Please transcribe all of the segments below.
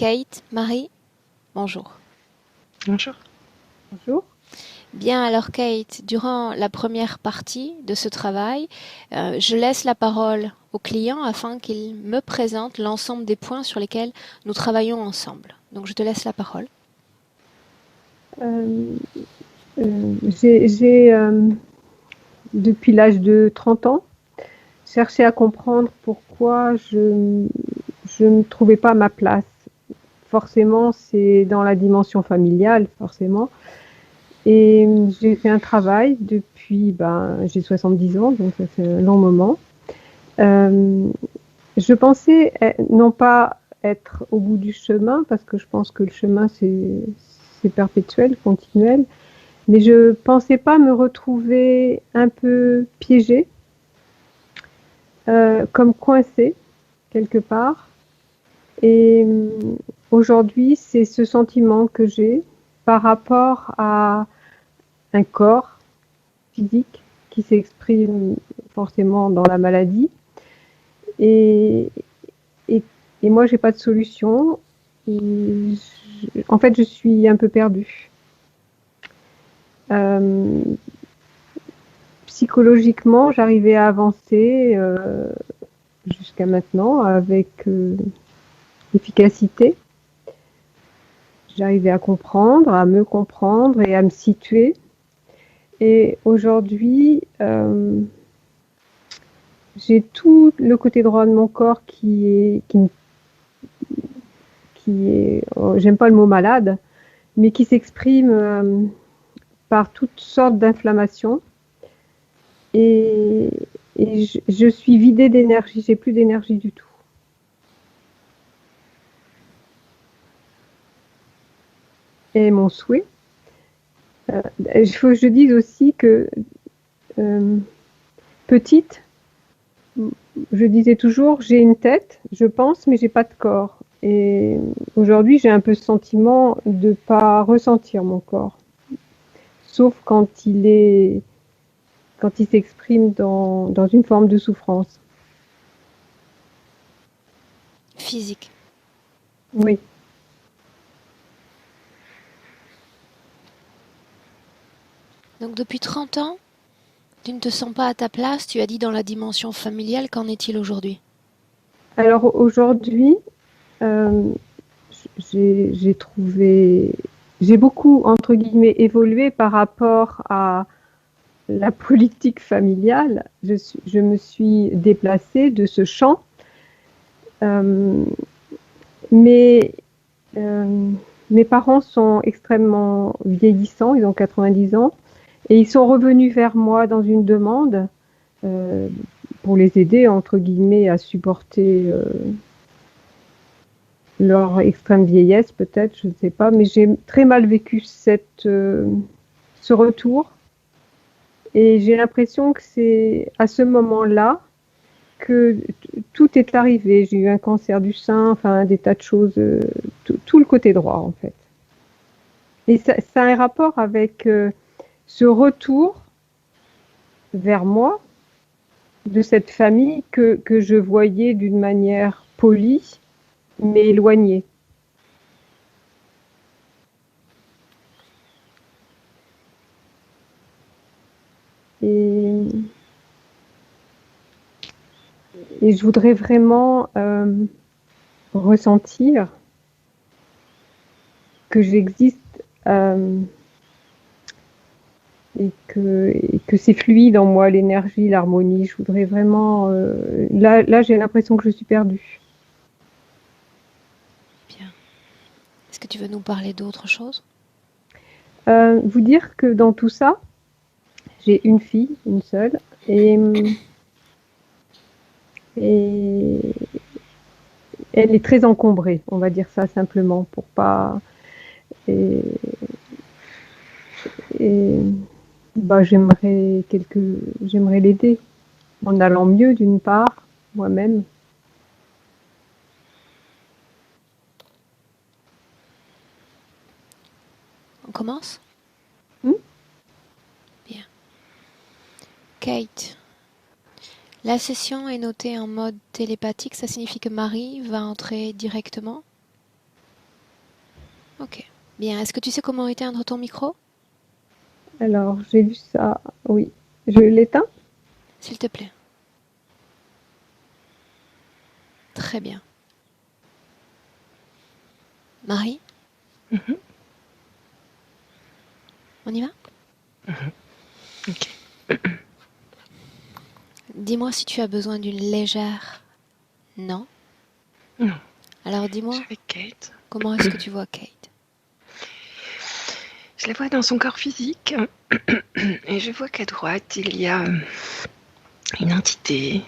Kate, Marie, bonjour. Bonjour. Bonjour. Bien, alors Kate, durant la première partie de ce travail, je laisse la parole au client afin qu'il me présente l'ensemble des points sur lesquels nous travaillons ensemble. Donc je te laisse la parole. Euh, j'ai, depuis l'âge de 30 ans, cherché à comprendre pourquoi je ne trouvais pas ma place. Forcément, c'est dans la dimension familiale, forcément. Et j'ai fait un travail depuis, j'ai 70 ans, donc ça fait un long moment. Euh, je pensais non pas être au bout du chemin, parce que je pense que le chemin, c'est perpétuel, continuel, mais je pensais pas me retrouver un peu piégée, comme coincée quelque part. Et aujourd'hui, c'est ce sentiment que j'ai par rapport à un corps physique qui s'exprime forcément dans la maladie. Et, et, et moi, j'ai pas de solution. En fait, je suis un peu perdue. Euh, Psychologiquement, j'arrivais à avancer jusqu'à maintenant avec efficacité. J'arrivais à comprendre, à me comprendre et à me situer. Et aujourd'hui, j'ai tout le côté droit de mon corps qui est, j'aime pas le mot malade, mais qui s'exprime par toutes sortes d'inflammations. Et, je suis vidée d'énergie, j'ai plus d'énergie du tout. Et mon souhait, il faut que je dise aussi que euh, petite, je disais toujours, j'ai une tête, je pense, mais j'ai pas de corps. Et aujourd'hui, j'ai un peu ce sentiment de pas ressentir mon corps, sauf quand il s'exprime dans une forme de souffrance. Physique. Oui. Donc depuis 30 ans, tu ne te sens pas à ta place, tu as dit dans la dimension familiale, qu'en est-il aujourd'hui? Alors aujourd'hui, euh, j'ai trouvé, j'ai beaucoup, entre guillemets, évolué par rapport à la politique familiale. Je me suis déplacée de ce champ, euh, mais euh, mes parents sont extrêmement vieillissants, ils ont 90 ans, et ils sont revenus vers moi dans une demande euh, pour les aider, entre guillemets, à supporter leur extrême vieillesse, peut-être, je ne sais pas, mais j'ai très mal vécu ce retour. Et j'ai l'impression que c'est à ce moment-là que tout est arrivé. J'ai eu un cancer du sein, enfin des tas de choses, tout le côté droit en fait. Et ça a un rapport avec ce retour vers moi de cette famille que je voyais d'une manière polie, mais éloignée. Et, et je voudrais vraiment ressentir que j'existe et que c'est fluide en moi, l'énergie, l'harmonie. Je voudrais vraiment. Là j'ai l'impression que je suis perdue. Bien. Est-ce que tu veux nous parler d'autre chose? Vous dire que dans tout ça, j'ai une fille, une seule, et elle est très encombrée, on va dire ça simplement, pour pas. Et, et j'aimerais l'aider en allant mieux d'une part, moi-même. On commence? Hmm. Bien. Kate, la session est notée en mode télépathique, ça signifie que Marie va entrer directement. Ok. Bien, est-ce que tu sais comment éteindre ton micro? Alors, j'ai vu ça, oui. Je l'éteins? S'il te plaît. Très bien. Marie, Mhm. on y va? Ok. Dis-moi si tu as besoin d'une légère... Non? Non, Alors je suis dis-moi, avec Kate. comment est-ce que tu vois Kate? Je la vois dans son corps physique et je vois qu'à droite, il y a une entité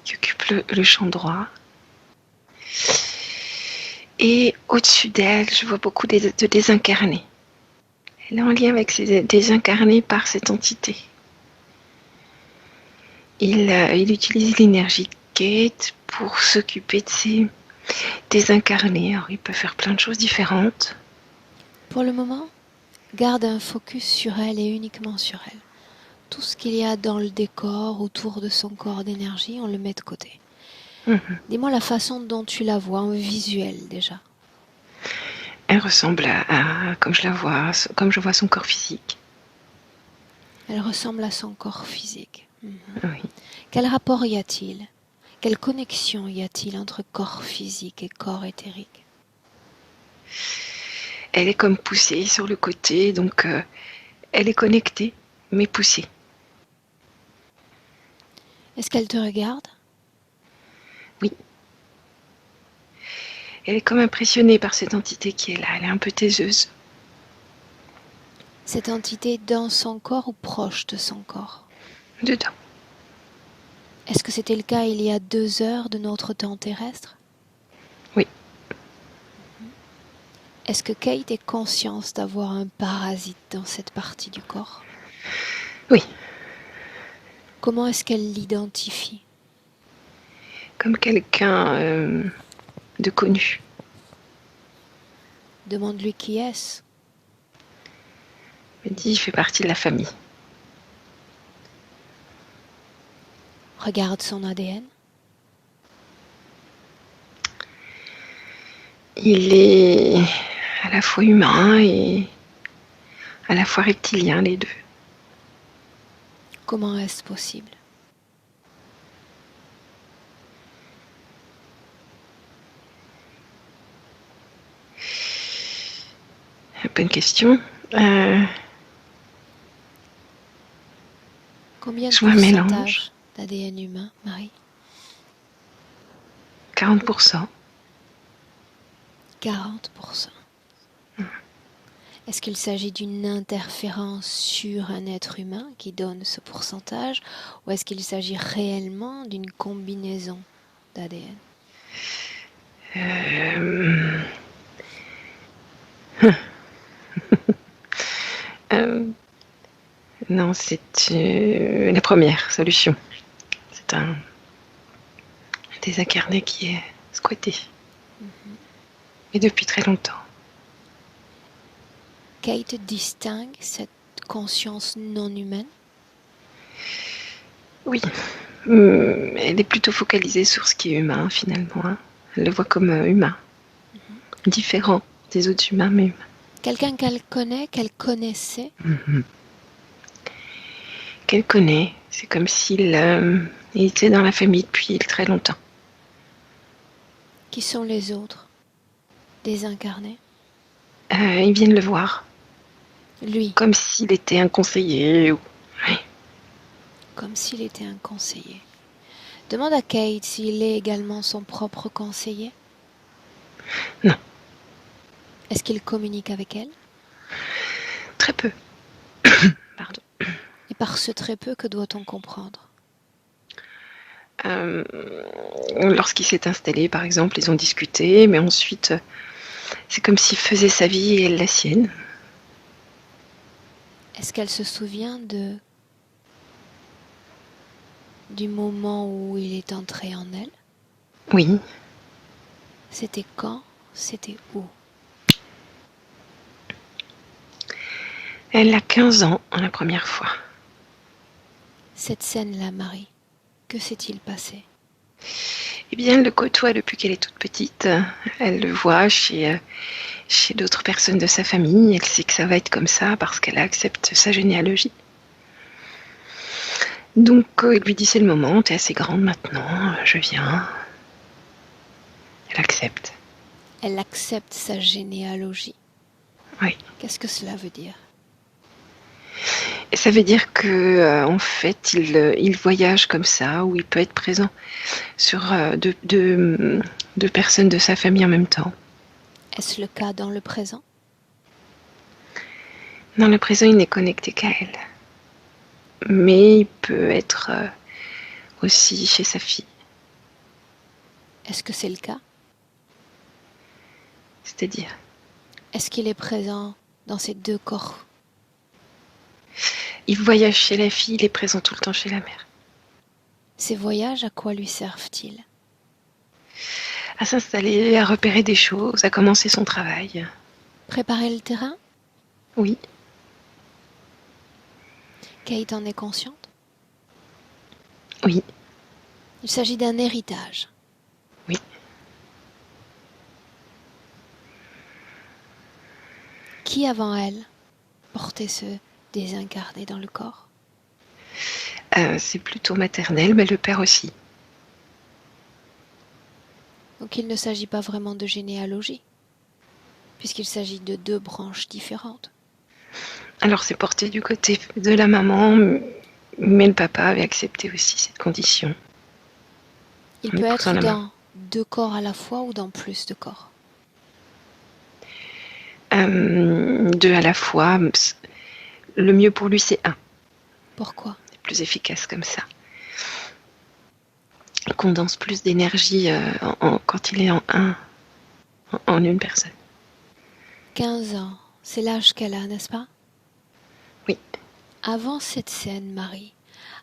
qui occupe le champ droit. Et au-dessus d'elle, je vois beaucoup de désincarnés. Elle est en lien avec ces désincarnés par cette entité. Il utilise l'énergie de Kate pour s'occuper de ces désincarnés. Alors, il peut faire plein de choses différentes. Pour le moment, garde un focus sur elle et uniquement sur elle. Tout ce qu'il y a dans le décor autour de son corps d'énergie, on le met de côté. Mhm. Dis-moi la façon dont tu la vois en visuel déjà. Elle ressemble comme je la vois, comme je vois son corps physique. Elle ressemble à son corps physique. Oui. Quel rapport y a-t-il? Quelle connexion y a-t-il entre corps physique et corps éthérique? Elle est comme poussée sur le côté, donc elle est connectée, mais poussée. Est-ce qu'elle te regarde? Oui. Elle est comme impressionnée par cette entité qui est là. Elle est un peu taiseuse. Cette entité dans son corps ou proche de son corps? Dedans. Est-ce que c'était le cas il y a 2 heures de notre temps terrestre? Oui. Est-ce que Kate est consciente d'avoir un parasite dans cette partie du corps? Oui. Comment est-ce qu'elle l'identifie? Comme quelqu'un de connu. Demande-lui qui est-ce. Elle dit, il fait partie de la famille. Regarde son ADN. Il est à la fois humain et à la fois reptilien, les deux. Comment est-ce possible? Bonne question. Combien de Je vois un mélange. pourcentage d'ADN humain, Marie? 40%. 40%. Est-ce qu'il s'agit d'une interférence sur un être humain qui donne ce pourcentage ou est-ce qu'il s'agit réellement d'une combinaison d'ADN? Non, c'est la première solution. C'est un désincarné qui est squatté. Et depuis très longtemps. Kate distingue cette conscience non humaine? Oui. Elle est plutôt focalisée sur ce qui est humain, finalement. Hein. Elle le voit comme humain. Différent des autres humains, mais humain. Quelqu'un qu'elle connaît, qu'elle connaissait? Qu'elle connaît. C'est comme s'il il était dans la famille depuis très longtemps. Qui sont les autres? Désincarnés? Ils viennent le voir. Lui, Comme s'il était un conseiller. Oui. comme s'il était un conseiller. Demande à Kate s'il est également son propre conseiller. Non. Est-ce qu'il communique avec elle? Très peu. Pardon. Et par ce très peu, que doit-on comprendre? Lorsqu'il s'est installé, par exemple, ils ont discuté, mais ensuite, c'est comme s'il faisait sa vie et elle la sienne. Est-ce qu'elle se souvient du moment où il est entré en elle? Oui. C'était quand? C'était où? Elle a 15 ans la première fois. Cette scène-là, Marie, que s'est-il passé? Eh bien, elle le côtoie depuis qu'elle est toute petite. Elle le voit chez chez d'autres personnes de sa famille. Elle sait que ça va être comme ça parce qu'elle accepte sa généalogie. Donc il lui dit c'est le moment, t'es assez grande maintenant, je viens. Elle accepte. Elle accepte sa généalogie. Oui. Qu'est-ce que cela veut dire? Et ça veut dire que en fait il voyage comme ça, où il peut être présent sur deux personnes de sa famille en même temps. Est-ce le cas dans le présent? Dans le présent, il n'est connecté qu'à elle. Mais il peut être aussi chez sa fille. Est-ce que c'est le cas? C'est-à-dire, Est-ce qu'il est présent dans ces deux corps? il voyage chez la fille, il est présent tout le temps chez la mère. Ces voyages, à quoi lui servent-ils? À s'installer, à repérer des choses, à commencer son travail. Préparer le terrain? Oui, Kate en est consciente? oui, Il s'agit d'un héritage. oui. Qui avant elle portait ce désincarné dans le corps? C'est plutôt maternel, mais le père aussi. Donc il ne s'agit pas vraiment de généalogie, puisqu'il s'agit de deux branches différentes. Alors c'est porté du côté de la maman, mais le papa avait accepté aussi cette condition. Il En peut épousant être la maman. dans deux corps à la fois ou dans plus de corps. Deux à la fois, le mieux pour lui c'est un. Pourquoi? C'est plus efficace comme ça. Il condense plus d'énergie quand il est en un, en une personne. 15 ans, c'est l'âge qu'elle a, n'est-ce pas? Oui. Avant cette scène, Marie,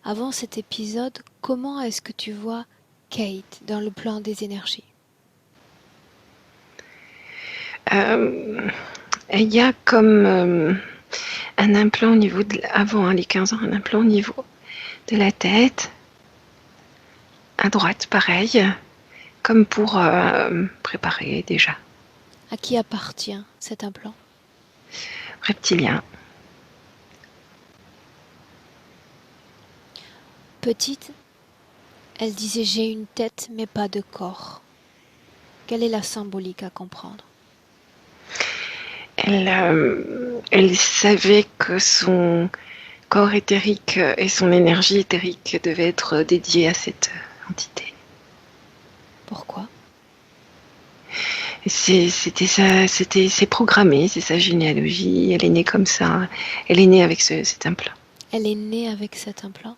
avant cet épisode, comment est-ce que tu vois Kate dans le plan des énergies? Il y a comme un implant au niveau avant les 15 ans, un implant au niveau de la tête, à droite pareil, comme pour préparer déjà. À qui appartient cet implant? Reptilien. Petite, elle disait j'ai une tête mais pas de corps. Quelle est la symbolique à comprendre? Elle savait que son corps éthérique et son énergie éthérique devaient être dédiés à cette entité. Pourquoi? C'est programmé, c'est sa généalogie, elle est née comme ça, elle est née avec cet implant. Elle est née avec cet implant.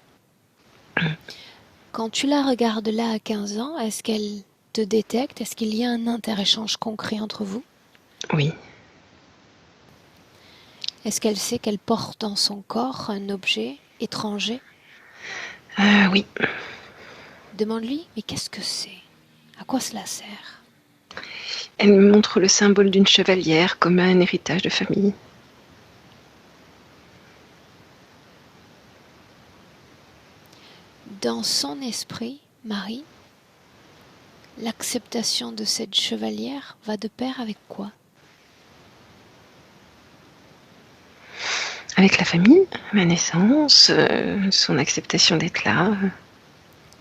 Quand tu la regardes là à 15 ans, est-ce qu'elle te détecte? Est-ce qu'il y a un interéchange concret entre vous? Oui, Est-ce qu'elle sait qu'elle porte dans son corps un objet étranger? oui. Demande-lui, mais qu'est-ce que c'est? À quoi cela sert? Elle me montre le symbole d'une chevalière comme un héritage de famille. Dans son esprit, Marie, l'acceptation de cette chevalière va de pair avec quoi? Avec la famille, ma naissance, son acceptation d'être là.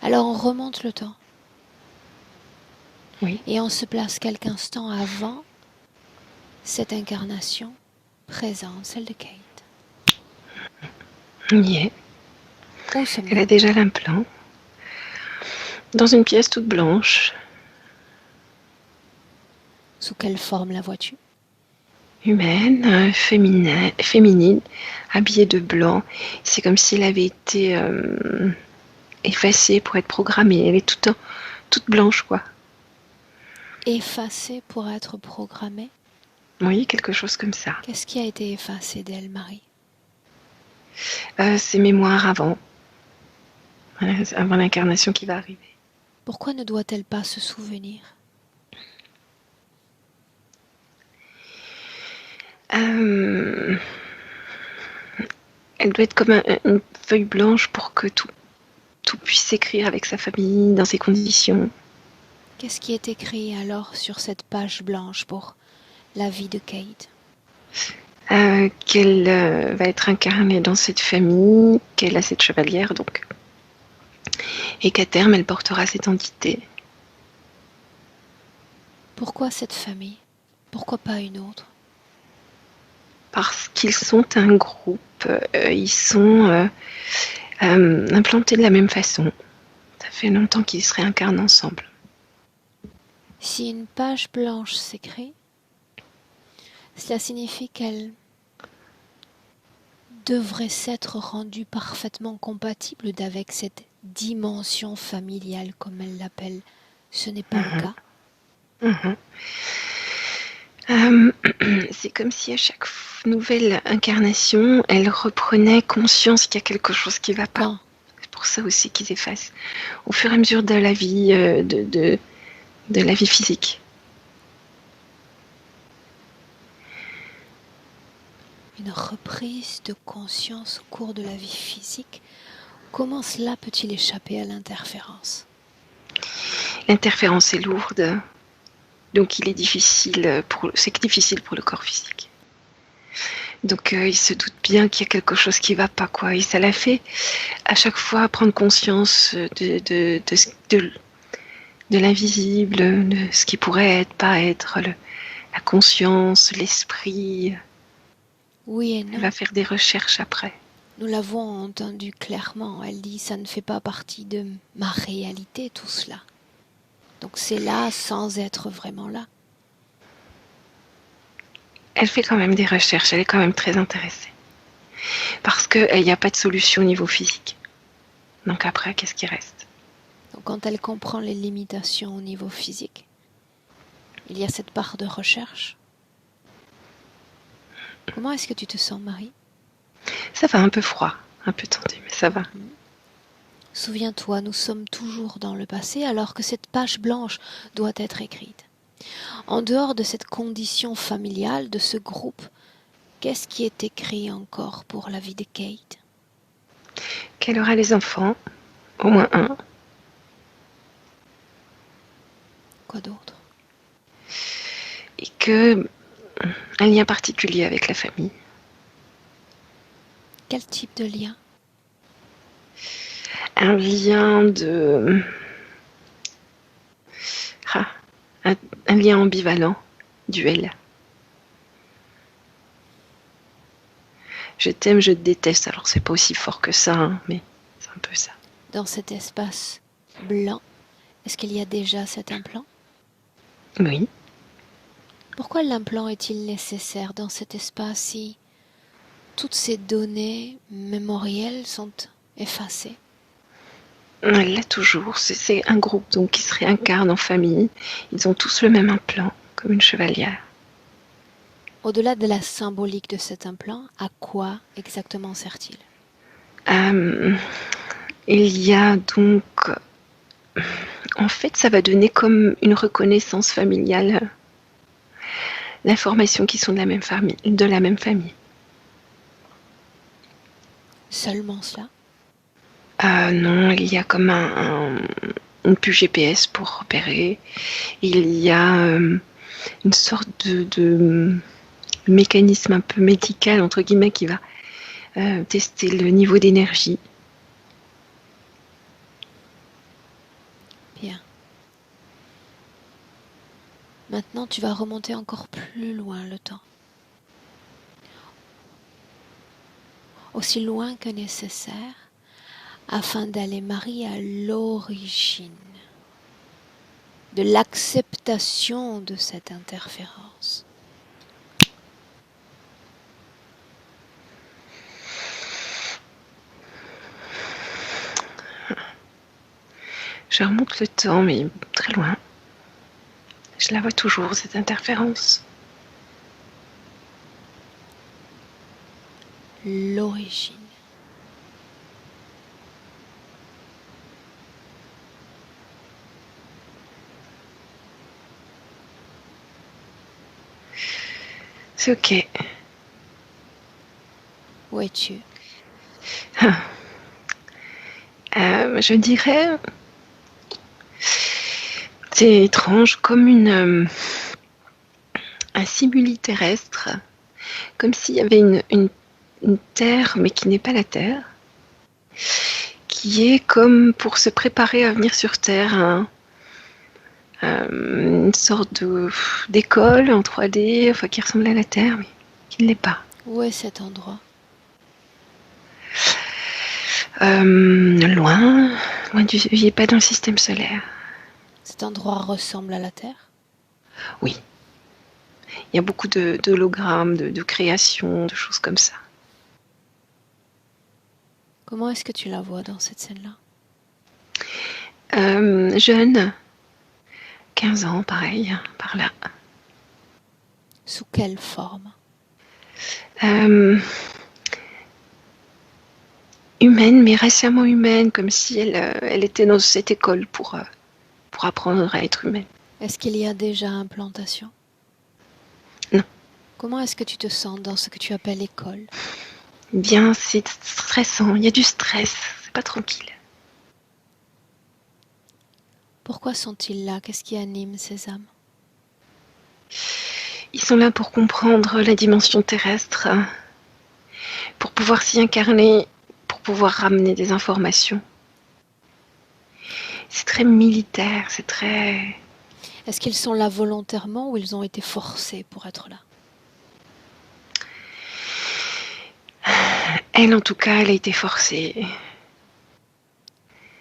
Alors on remonte le temps. Oui. Et on se place quelques instants avant cette incarnation présente, celle de Kate. On y est. Où sommes-nous? Elle a déjà l'implant. Dans une pièce toute blanche. Sous quelle forme la vois-tu? Humaine, féminine, habillée de blanc. C'est comme si elle avait été effacée pour être programmée. Elle est toute blanche, quoi. Effacée pour être programmée? Oui, quelque chose comme ça. Qu'est-ce qui a été effacé d'elle, Marie? Ses mémoires avant l'incarnation qui va arriver. Pourquoi ne doit-elle pas se souvenir? Elle doit être comme une feuille blanche pour que tout puisse s'écrire avec sa famille, dans ses conditions. Qu'est-ce qui est écrit alors sur cette page blanche pour la vie de Kate? Qu'elle va être incarnée dans cette famille, qu'elle a cette chevalière donc, et qu'à terme elle portera cette entité. Pourquoi cette famille? Pourquoi pas une autre? Parce qu'ils sont un groupe, ils sont implantés de la même façon. Ça fait longtemps qu'ils se réincarnent ensemble. Si une page blanche s'écrit, cela signifie qu'elle devrait s'être rendue parfaitement compatible avec cette dimension familiale, comme elle l'appelle. Ce n'est pas le cas. C'est comme si à chaque nouvelle incarnation, elle reprenait conscience qu'il y a quelque chose qui ne va pas. Quand? C'est pour ça aussi qu'ils effacent au fur et à mesure de la vie, de la vie physique. Une reprise de conscience au cours de la vie physique. Comment cela peut-il échapper à l'interférence? L'interférence est lourde, donc c'est difficile pour le corps physique. Donc il se doute bien qu'il y a quelque chose qui ne va pas, quoi. Et ça l'a fait à chaque fois prendre conscience de l'invisible, de ce qui pourrait être, pas être, la conscience, l'esprit. Oui et non. Elle va faire des recherches après. Nous l'avons entendu clairement. Elle dit, ça ne fait pas partie de ma réalité, tout cela. Donc c'est là sans être vraiment là. Elle fait quand même des recherches, elle est quand même très intéressée. Parce qu'il n'y a pas de solution au niveau physique. Donc après, qu'est-ce qui reste? Donc quand elle comprend les limitations au niveau physique, il y a cette part de recherche. Comment est-ce que tu te sens, Marie? Ça va, un peu froid, un peu tendu, mais ça va. Souviens-toi, nous sommes toujours dans le passé alors que cette page blanche doit être écrite. En dehors de cette condition familiale, de ce groupe, qu'est-ce qui est écrit encore pour la vie de Kate? Qu'elle aura les enfants, au moins un. Quoi d'autre? Et que un lien particulier avec la famille. Quel type de lien? Un lien de... un lien ambivalent, duel. Je t'aime, je te déteste. Alors c'est pas aussi fort que ça, hein, mais c'est un peu ça. Dans cet espace blanc, est-ce qu'il y a déjà cet implant? Oui. Pourquoi l'implant est-il nécessaire dans cet espace si toutes ces données mémorielles sont effacées? Elle l'a toujours. C'est un groupe donc qui se réincarne en famille. Ils ont tous le même implant, comme une chevalière. Au-delà de la symbolique de cet implant, à quoi exactement sert-il? Il y a donc... En fait, ça va donner comme une reconnaissance familiale. L'information qu'ils sont de la même famille. Seulement cela? Non, il y a comme une puce GPS pour repérer. Il y a une sorte de mécanisme un peu médical, entre guillemets, qui va tester le niveau d'énergie. Bien. Maintenant, tu vas remonter encore plus loin le temps. Aussi loin que nécessaire, afin d'aller, Marie, à l'origine de l'acceptation de cette interférence. Je remonte le temps, mais très loin. Je la vois toujours, cette interférence. L'origine. C'est ok. Où es-tu? Je dirais... C'est étrange, comme un simuli terrestre, comme s'il y avait une terre, mais qui n'est pas la terre, qui est comme pour se préparer à venir sur Terre, une sorte d'école en 3D, enfin qui ressemble à la Terre, mais qui ne l'est pas. Où est cet endroit? Loin il n'est pas dans le système solaire. Cet endroit ressemble à la Terre? Oui. Il y a beaucoup d'hologrammes, de créations, de choses comme ça. Comment est-ce que tu la vois dans cette scène-là? Jeune, 15 ans, pareil, par là. Sous quelle forme? Humaine, mais récemment humaine, comme si elle était dans cette école pour apprendre à être humaine. Est-ce qu'il y a déjà implantation? Non. Comment est-ce que tu te sens dans ce que tu appelles école? Bien, c'est stressant, il y a du stress, c'est pas tranquille. Pourquoi sont-ils là? Qu'est-ce qui anime ces âmes? Ils sont là pour comprendre la dimension terrestre, pour pouvoir s'y incarner, pour pouvoir ramener des informations. C'est très militaire, c'est très... Est-ce qu'ils sont là volontairement ou ils ont été forcés pour être là? Elle, en tout cas, elle a été forcée.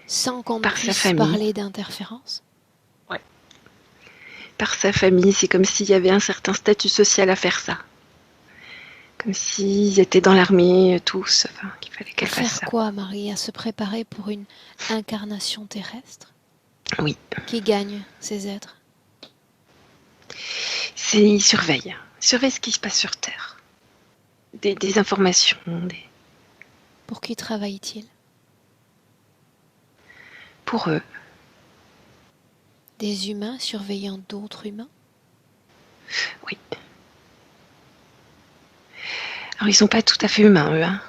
Sans qu'on Par sa puisse famille. parler d'interférence? Ouais. Par sa famille, c'est comme s'il y avait un certain statut social à faire ça. Comme s'ils étaient dans l'armée, tous, enfin, qu'il fallait qu'elle fasse Faire ça. quoi, Marie? À se préparer pour une incarnation terrestre? Oui. Qui gagne ces êtres? Ils surveillent. Ils surveillent ce qui se passe sur Terre. Des informations. Pour qui travaillent-ils? Pour eux. Des humains surveillant d'autres humains? Oui. Alors, ils sont pas tout à fait humains, eux. Hein.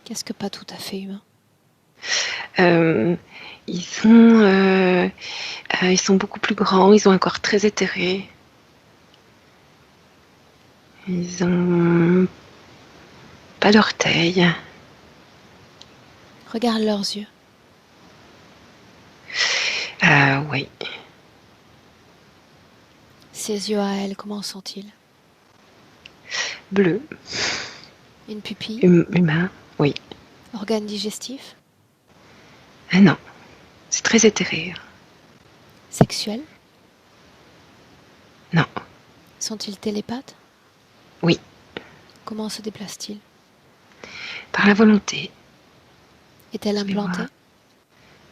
Qu'est-ce que pas tout à fait humain? Ils sont beaucoup plus grands, ils ont un corps très éthéré. Ils ont pas d'orteils. Regarde leurs yeux. Oui. Ses yeux à elle, comment sont-ils? Bleu. Une pupille? Humain, oui. Organe digestif? Ah non, c'est très éthéré. Sexuel? Non. Sont-ils télépathes? Oui. Comment se déplacent-ils? Par la volonté. Est-elle implantée?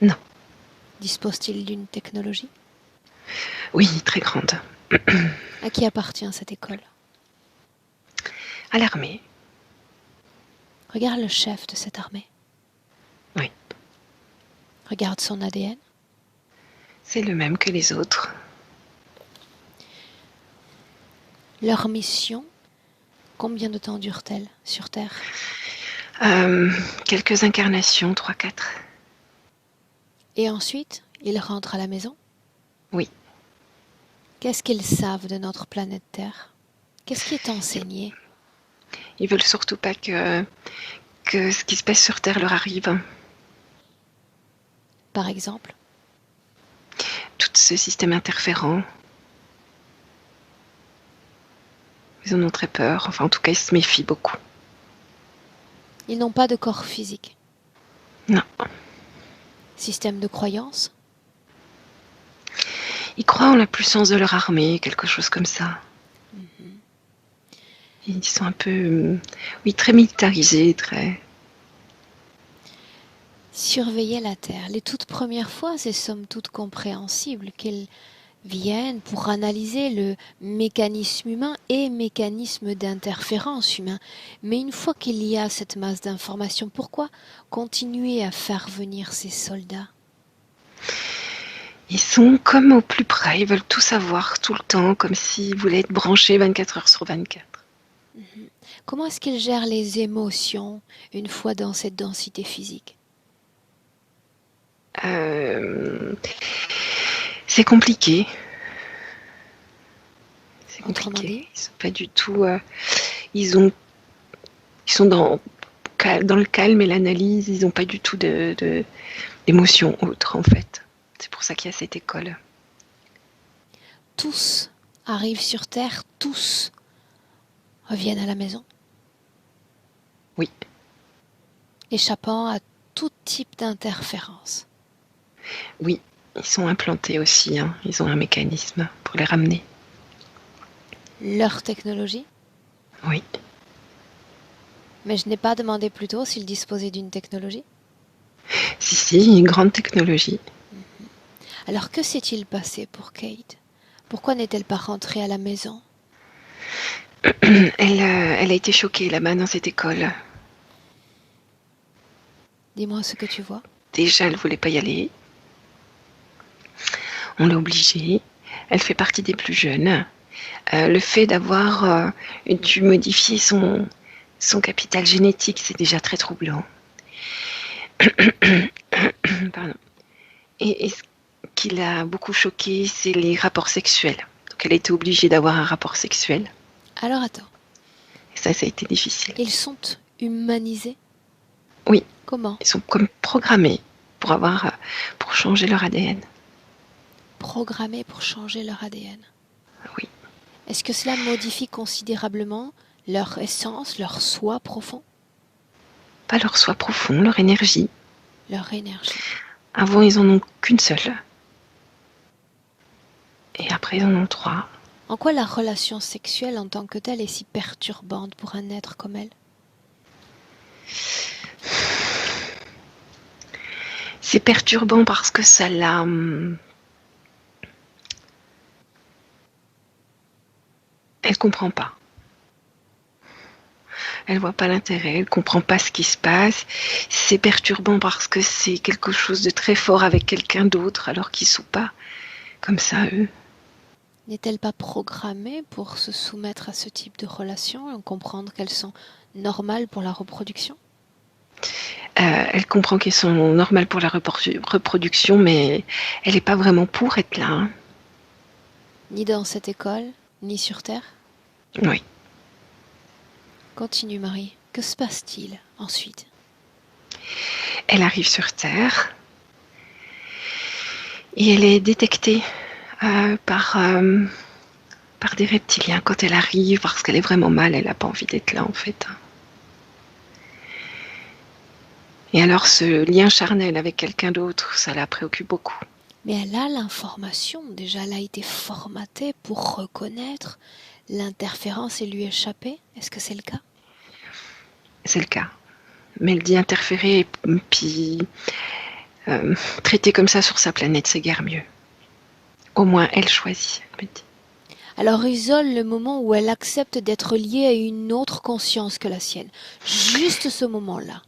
Non. Dispose-t-il d'une technologie? Oui, très grande. À qui appartient cette école? À l'armée. Regarde le chef de cette armée. Oui. Regarde son ADN. C'est le même que les autres. Leur mission, combien de temps dure-t-elle sur Terre? Quelques incarnations, 3-4. Et ensuite, ils rentrent à la maison? Oui. Qu'est-ce qu'ils savent de notre planète Terre? Qu'est-ce qui est enseigné? Ils veulent surtout pas que ce qui se passe sur Terre leur arrive. Par exemple? Tout ce système interférent. Ils en ont très peur. Enfin, en tout cas, ils se méfient beaucoup. Ils n'ont pas de corps physique. Non. Système de croyance? Ils croient en la puissance de leur armée, quelque chose comme ça. Ils sont un peu, oui, très militarisés, très... Surveiller la Terre. Les toutes premières fois, c'est somme toute compréhensible qu'ils viennent pour analyser le mécanisme humain et mécanisme d'interférence humain. Mais une fois qu'il y a cette masse d'informations, pourquoi continuer à faire venir ces soldats? Ils sont comme au plus près, ils veulent tout savoir tout le temps, comme s'ils voulaient être branchés 24 heures sur 24. Comment est-ce qu'ils gèrent les émotions une fois dans cette densité physique? C'est compliqué. Autrement compliqués. dit, Ils sont pas du tout. Ils ont, ils sont dans le calme et l'analyse. Ils n'ont pas du tout d'émotions autres en fait. C'est pour ça qu'il y a cette école. tous arrivent sur Terre, tous reviennent à la maison, Oui, échappant à tout type d'interférence. oui. Ils sont implantés aussi. Hein. Ils ont un mécanisme pour les ramener. Leur technologie, Oui. mais je n'ai pas demandé plus tôt s'ils disposaient d'une technologie. Si, une grande technologie. Alors que s'est-il passé pour Kate? Pourquoi n'est-elle pas rentrée à la maison? Elle a été choquée là-bas dans cette école. Dis-moi ce que tu vois. Déjà, elle voulait pas y aller. On l'a obligée. Elle fait partie des plus jeunes. Le fait d'avoir dû modifier son capital génétique, c'est déjà très troublant. Pardon. Et ce qui l'a beaucoup choquée, c'est les rapports sexuels. Donc elle a été obligée d'avoir un rapport sexuel. Alors attends, Et ça a été difficile. ils sont humanisés? Oui, Comment? ils sont comme programmés pour changer leur ADN. Programmés pour changer leur ADN. Oui. Est-ce que cela modifie considérablement leur essence, leur soi profond, Pas leur soi profond, leur énergie. leur énergie? Avant, ils en ont qu'une seule. Et après, ils en ont 3. En quoi la relation sexuelle en tant que telle est si perturbante pour un être comme elle? C'est perturbant parce que ça l'a... Elle comprend pas. Elle voit pas l'intérêt, elle comprend pas ce qui se passe. C'est perturbant parce que c'est quelque chose de très fort avec quelqu'un d'autre alors qu'ils sont pas comme ça, eux. N'est-elle pas programmée pour se soumettre à ce type de relation et comprendre qu'elles sont normales pour la reproduction? Elle comprend qu'elles sont normales pour la reproduction, mais elle n'est pas vraiment pour être là. Hein. Ni dans cette école, ni sur Terre? Oui. Continue, Marie. Que se passe-t-il ensuite? Elle arrive sur Terre et elle est détectée par des reptiliens quand elle arrive parce qu'elle est vraiment mal, elle n'a pas envie d'être là en fait. Et alors ce lien charnel avec quelqu'un d'autre, ça la préoccupe beaucoup. Mais elle a l'information, déjà elle a été formatée pour reconnaître l'interférence et lui échapper. Est-ce que c'est le cas? C'est le cas. Mais elle dit interférer, puis traiter comme ça sur sa planète, c'est guère mieux. Au moins elle choisit, elle me dit. Alors isole le moment où elle accepte d'être liée à une autre conscience que la sienne. Juste ce moment-là.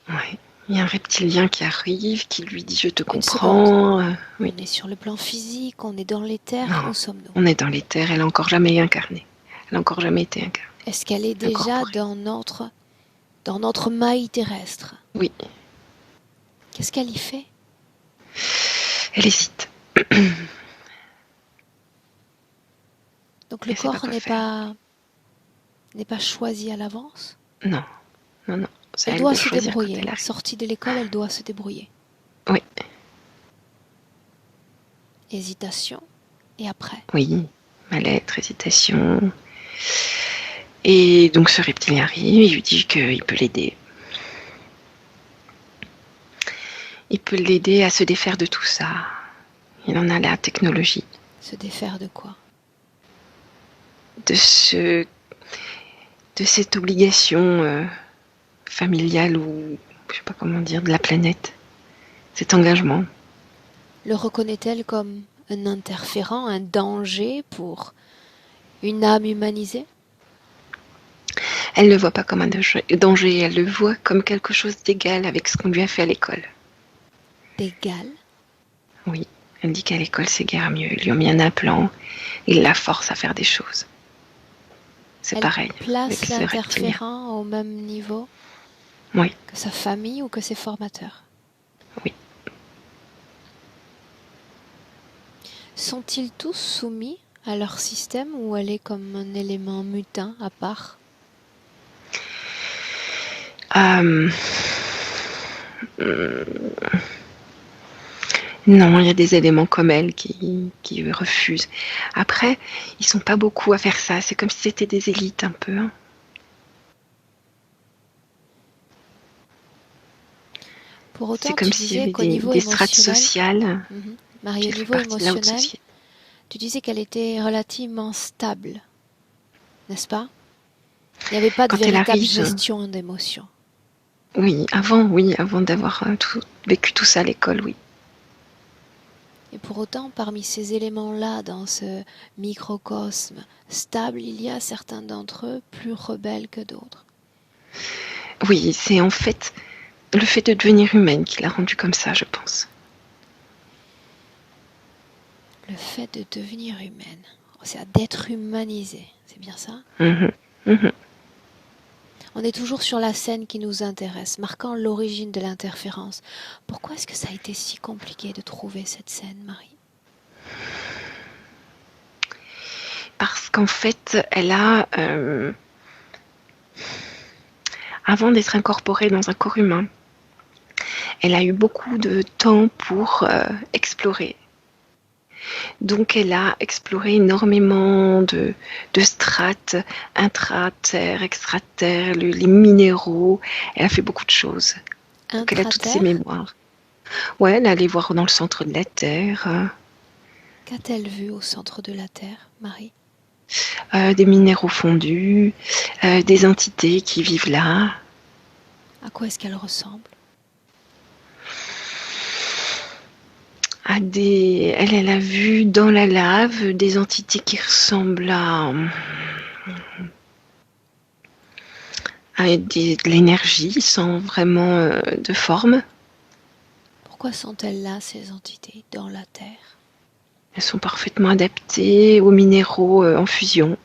Ouais. Il y a un reptilien qui arrive, qui lui dit je te Une comprends. Oui. On est sur le plan physique, on est dans l'éther, Non, où sommes-nous? on est dans les terres, elle n'a encore jamais incarné. Elle n'a encore jamais été incarnée. Est-ce qu'elle est déjà dans notre maille terrestre? Oui. Qu'est-ce qu'elle y fait? Elle hésite. Donc le corps n'est pas choisi à l'avance? Non, non, non. C'est Elle elle doit de se choisir quand débrouiller. elle arrive. Sortie de l'école, elle doit se débrouiller. Oui, Hésitation. Et après? oui. Mal-être, hésitation. Et donc ce reptilien arrive, il lui dit qu'il peut l'aider. Il peut l'aider à se défaire de tout ça. Il en a la technologie. Se défaire de quoi? De cette obligation familiale ou je sais pas comment dire, de la planète. Cet engagement. Le reconnaît-elle comme un interférent, un danger pour une âme humanisée? Elle ne le voit pas comme un danger, elle le voit comme quelque chose d'égal avec ce qu'on lui a fait à l'école. D'égal? Oui, elle dit qu'à l'école c'est guère mieux. Ils lui ont mis un implant, ils la forcent à faire des choses. C'est pareil. Elle place avec ce reptilien. l'interférent au même niveau Oui, que sa famille ou que ses formateurs? oui. Sont-ils tous soumis à leur système ou elle est comme un élément mutin à part? Euh, non, il y a des éléments comme elle qui refusent. Après, ils sont pas beaucoup à faire ça. C'est comme si c'était des élites un peu, hein. Pour C'est autant, comme tu s'il y disais avait qu'au niveau des strates émotionnel, sociales Marie, qui au font niveau partie de la haute émotionnel, société. tu disais qu'elle était relativement stable, n'est-ce pas? Il n'y avait pas de Quand elle véritable arrive, gestion d'émotions. oui, avant d'avoir vécu tout ça à l'école, oui. Et pour autant, parmi ces éléments-là, dans ce microcosme stable, il y a certains d'entre eux plus rebelles que d'autres. Oui, c'est en fait le fait de devenir humaine qui l'a rendue comme ça, je pense. Le fait de devenir humaine, c'est d'être humanisé, c'est bien ça? Mhm, mhm. On est toujours sur la scène qui nous intéresse, marquant l'origine de l'interférence. Pourquoi est-ce que ça a été si compliqué de trouver cette scène, Marie? Parce qu'en fait, avant d'être incorporée dans un corps humain, elle a eu beaucoup de temps pour explorer. Donc elle a exploré énormément de strates, intra-terre, extra-terre, les minéraux. Elle a fait beaucoup de choses. Donc elle a toutes ses Intraterre, mémoires. Ouais, elle est allée voir dans le centre de la Terre, qu'a-t-elle vu au centre de la Terre, Marie? des minéraux fondus, des entités qui vivent là. À quoi est-ce qu'elle ressemble? Elle a vu dans la lave des entités qui ressemblent de l'énergie sans vraiment de forme. Pourquoi sont-elles là, ces entités, dans la Terre? Elles sont parfaitement adaptées aux minéraux en fusion. Elles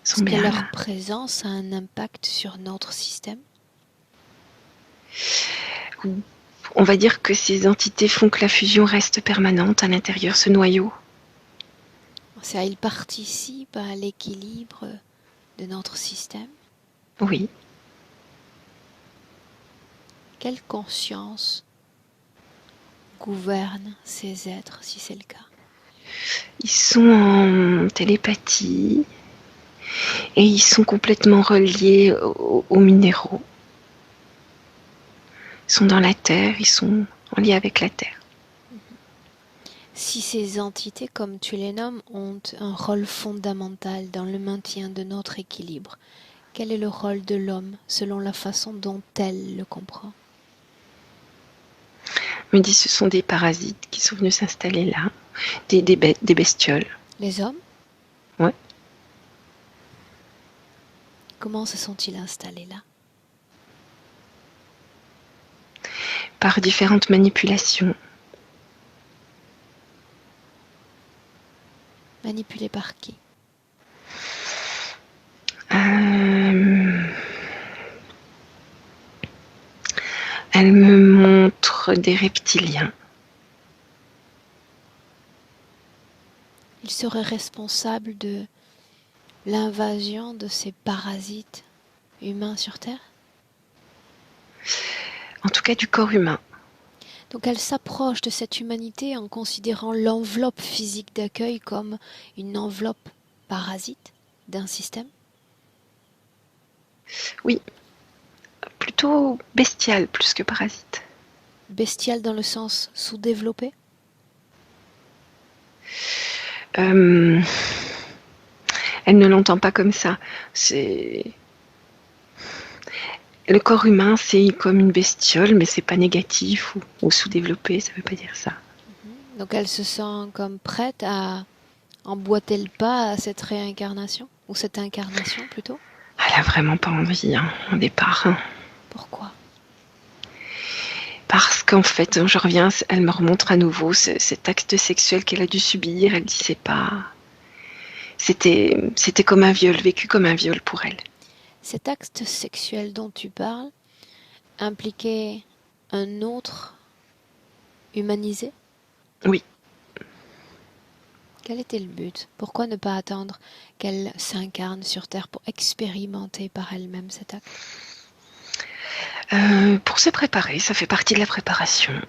sont Est-ce que bien leur là. présence a un impact sur notre système? On va dire que ces entités font que la fusion reste permanente à l'intérieur, ce noyau. Ils participent à l'équilibre de notre système? Oui. Quelle conscience gouverne ces êtres, si c'est le cas? Ils sont en télépathie et ils sont complètement reliés aux minéraux. Ils sont dans la terre, ils sont en lien avec la terre. Si ces entités, comme tu les nommes, ont un rôle fondamental dans le maintien de notre équilibre, quel est le rôle de l'homme selon la façon dont elle le comprend? On me dit ce sont des parasites qui sont venus s'installer là, des bestioles. Les hommes, Ouais. comment se sont-ils installés là? Par différentes manipulations. Manipulés par qui? Euh, Elle me montre des reptiliens. Ils seraient responsables de l'invasion de ces parasites humains sur Terre? En tout cas du corps humain. Donc elle s'approche de cette humanité en considérant l'enveloppe physique d'accueil comme une enveloppe parasite d'un système? Oui, plutôt bestial plus que parasite. Bestial dans le sens sous-développé? Euh, Elle ne l'entend pas comme ça. C'est le corps humain, c'est comme une bestiole, mais c'est pas négatif ou sous-développé, ça veut pas dire ça. Donc elle se sent comme prête à emboîter le pas à cette réincarnation? Ou cette incarnation plutôt? Elle a vraiment pas envie, hein, au départ, hein. Pourquoi? Parce qu'en fait, je reviens, elle me remontre à nouveau cet acte sexuel qu'elle a dû subir. Elle dit c'est pas, c'était comme un viol, vécu comme un viol pour elle. Cet acte sexuel dont tu parles impliquait un autre humanisé? Oui. Quel était le but? Pourquoi ne pas attendre qu'elle s'incarne sur Terre pour expérimenter par elle-même cet acte? Pour se préparer, ça fait partie de la préparation.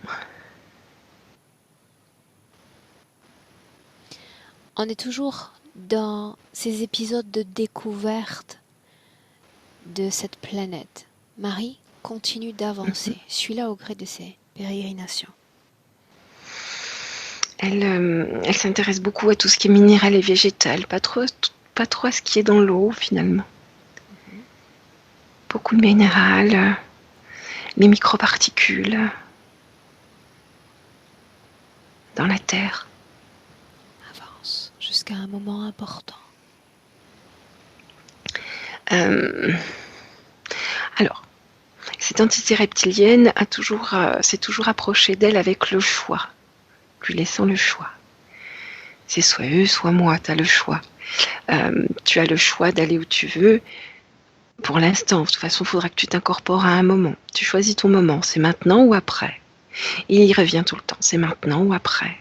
On est toujours dans ces épisodes de découverte de cette planète. Marie continue d'avancer. Suis-la au gré de ses pérégrinations. Elle s'intéresse beaucoup à tout ce qui est minéral et végétal, pas trop à ce qui est dans l'eau finalement. Beaucoup de minéral, les microparticules dans la terre. Avance jusqu'à un moment important. Alors, cette entité reptilienne s'est toujours approchée d'elle avec le choix, lui laissant le choix. C'est soit eux, soit moi, tu as le choix. Tu as le choix d'aller où tu veux. Pour l'instant, de toute façon, il faudra que tu t'incorpores à un moment. Tu choisis ton moment, c'est maintenant ou après. Et il revient tout le temps, c'est maintenant ou après.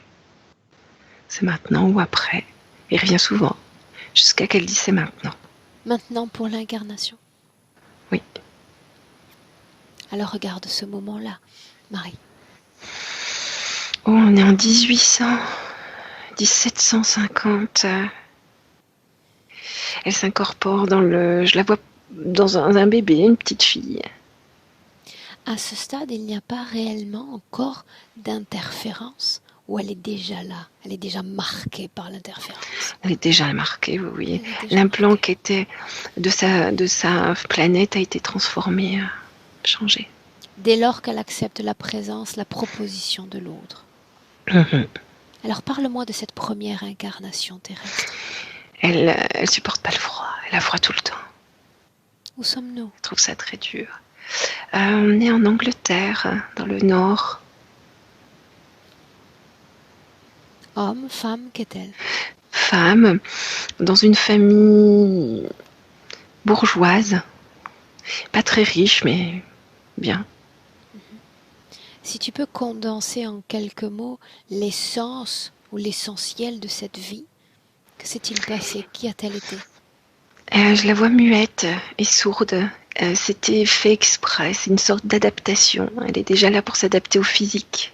C'est maintenant ou après. Il revient souvent, jusqu'à qu'elle dise c'est maintenant. Maintenant pour l'incarnation. Oui. Alors regarde ce moment-là, Marie. Oh, on est en 1750. Elle s'incorpore je la vois dans un bébé, une petite fille. À ce stade, il n'y a pas réellement encore d'interférence, ou elle est déjà là, elle est déjà marquée par l'interférence. Elle est déjà marquée, oui. L'implant qui était de sa planète a été transformé, changé. Dès lors qu'elle accepte la présence, la proposition de l'autre. Alors parle-moi de cette première incarnation terrestre. Elle supporte pas le froid, elle a froid tout le temps. Où sommes-nous? Je trouve ça très dur. On est en Angleterre, dans le nord. Homme, femme, qu'est-elle? Femme, dans une famille bourgeoise. Pas très riche, mais bien. Si tu peux condenser en quelques mots l'essence ou l'essentiel de cette vie, que s'est-il passé? Qui a-t-elle été? Je la vois muette et sourde. C'était fait exprès, c'est une sorte d'adaptation. Elle est déjà là pour s'adapter au physique.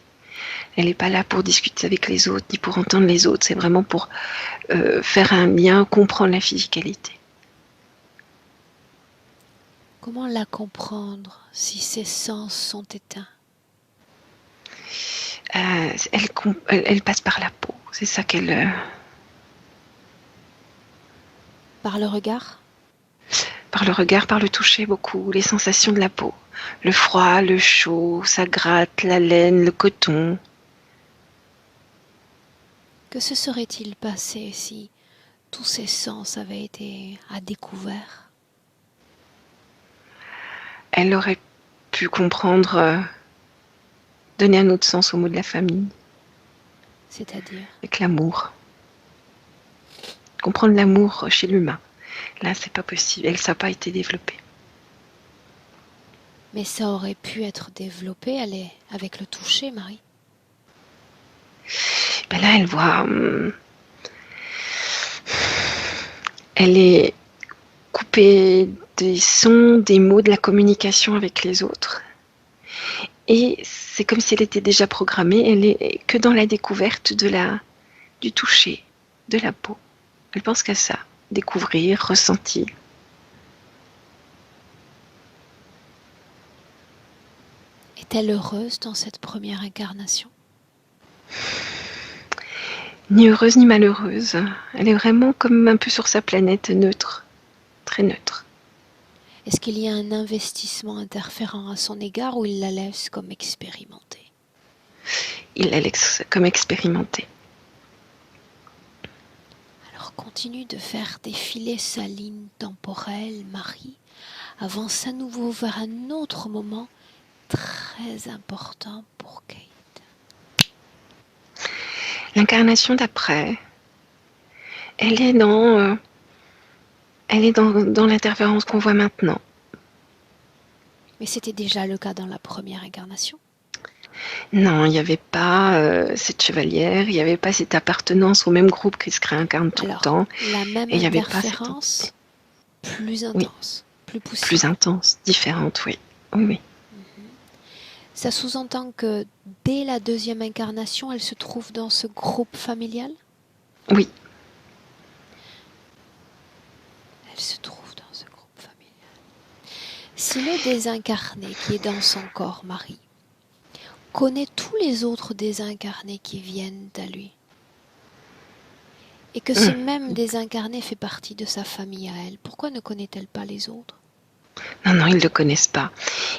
Elle n'est pas là pour discuter avec les autres, ni pour entendre les autres. C'est vraiment pour faire un lien, comprendre la physicalité. Comment la comprendre si ses sens sont éteints? Elle passe par la peau. C'est ça qu'elle... Par le regard? Par le regard, par le toucher beaucoup, les sensations de la peau. Le froid, le chaud, ça gratte, la laine, le coton. Que se serait-il passé si tous ces sens avaient été à découvert? Elle aurait pu comprendre, donner un autre sens au mot de la famille. C'est-à-dire? Avec l'amour. Comprendre l'amour chez l'humain. Là, c'est pas possible. Ça n'a pas été développé. Mais ça aurait pu être développé avec le toucher, Marie. Ben là, elle voit... elle est coupée des sons, des mots, de la communication avec les autres. Et c'est comme si elle était déjà programmée. Elle est que dans la découverte du toucher, de la peau. Elle pense qu'à ça. Découvrir, ressentir. Est-elle heureuse dans cette première incarnation? Ni heureuse ni malheureuse. Elle est vraiment comme un peu sur sa planète, neutre. Très neutre. Est-ce qu'il y a un investissement interférent à son égard ou il la laisse comme expérimentée? Il la laisse comme expérimentée. Alors continue de faire défiler sa ligne temporelle, Marie. Avance à nouveau vers un autre moment très important pour Kate. L'incarnation d'après, elle est dans l'interférence qu'on voit maintenant. Mais c'était déjà le cas dans la première incarnation. Non, il n'y avait pas cette chevalière, il n'y avait pas cette appartenance au même groupe qui se réincarne tout le Alors, temps, la même et il n'y avait pas cette entité. interférence, plus Oui, intense, plus plus poussée. intense, différente, oui. Oui, oui. Ça sous-entend que dès la deuxième incarnation, elle se trouve dans ce groupe familial? Oui. Elle se trouve dans ce groupe familial. Si le désincarné qui est dans son corps, Marie, connaît tous les autres désincarnés qui viennent à lui, et que ce même désincarné fait partie de sa famille à elle, pourquoi ne connaît-elle pas les autres? Non, non, ils ne le connaissent pas.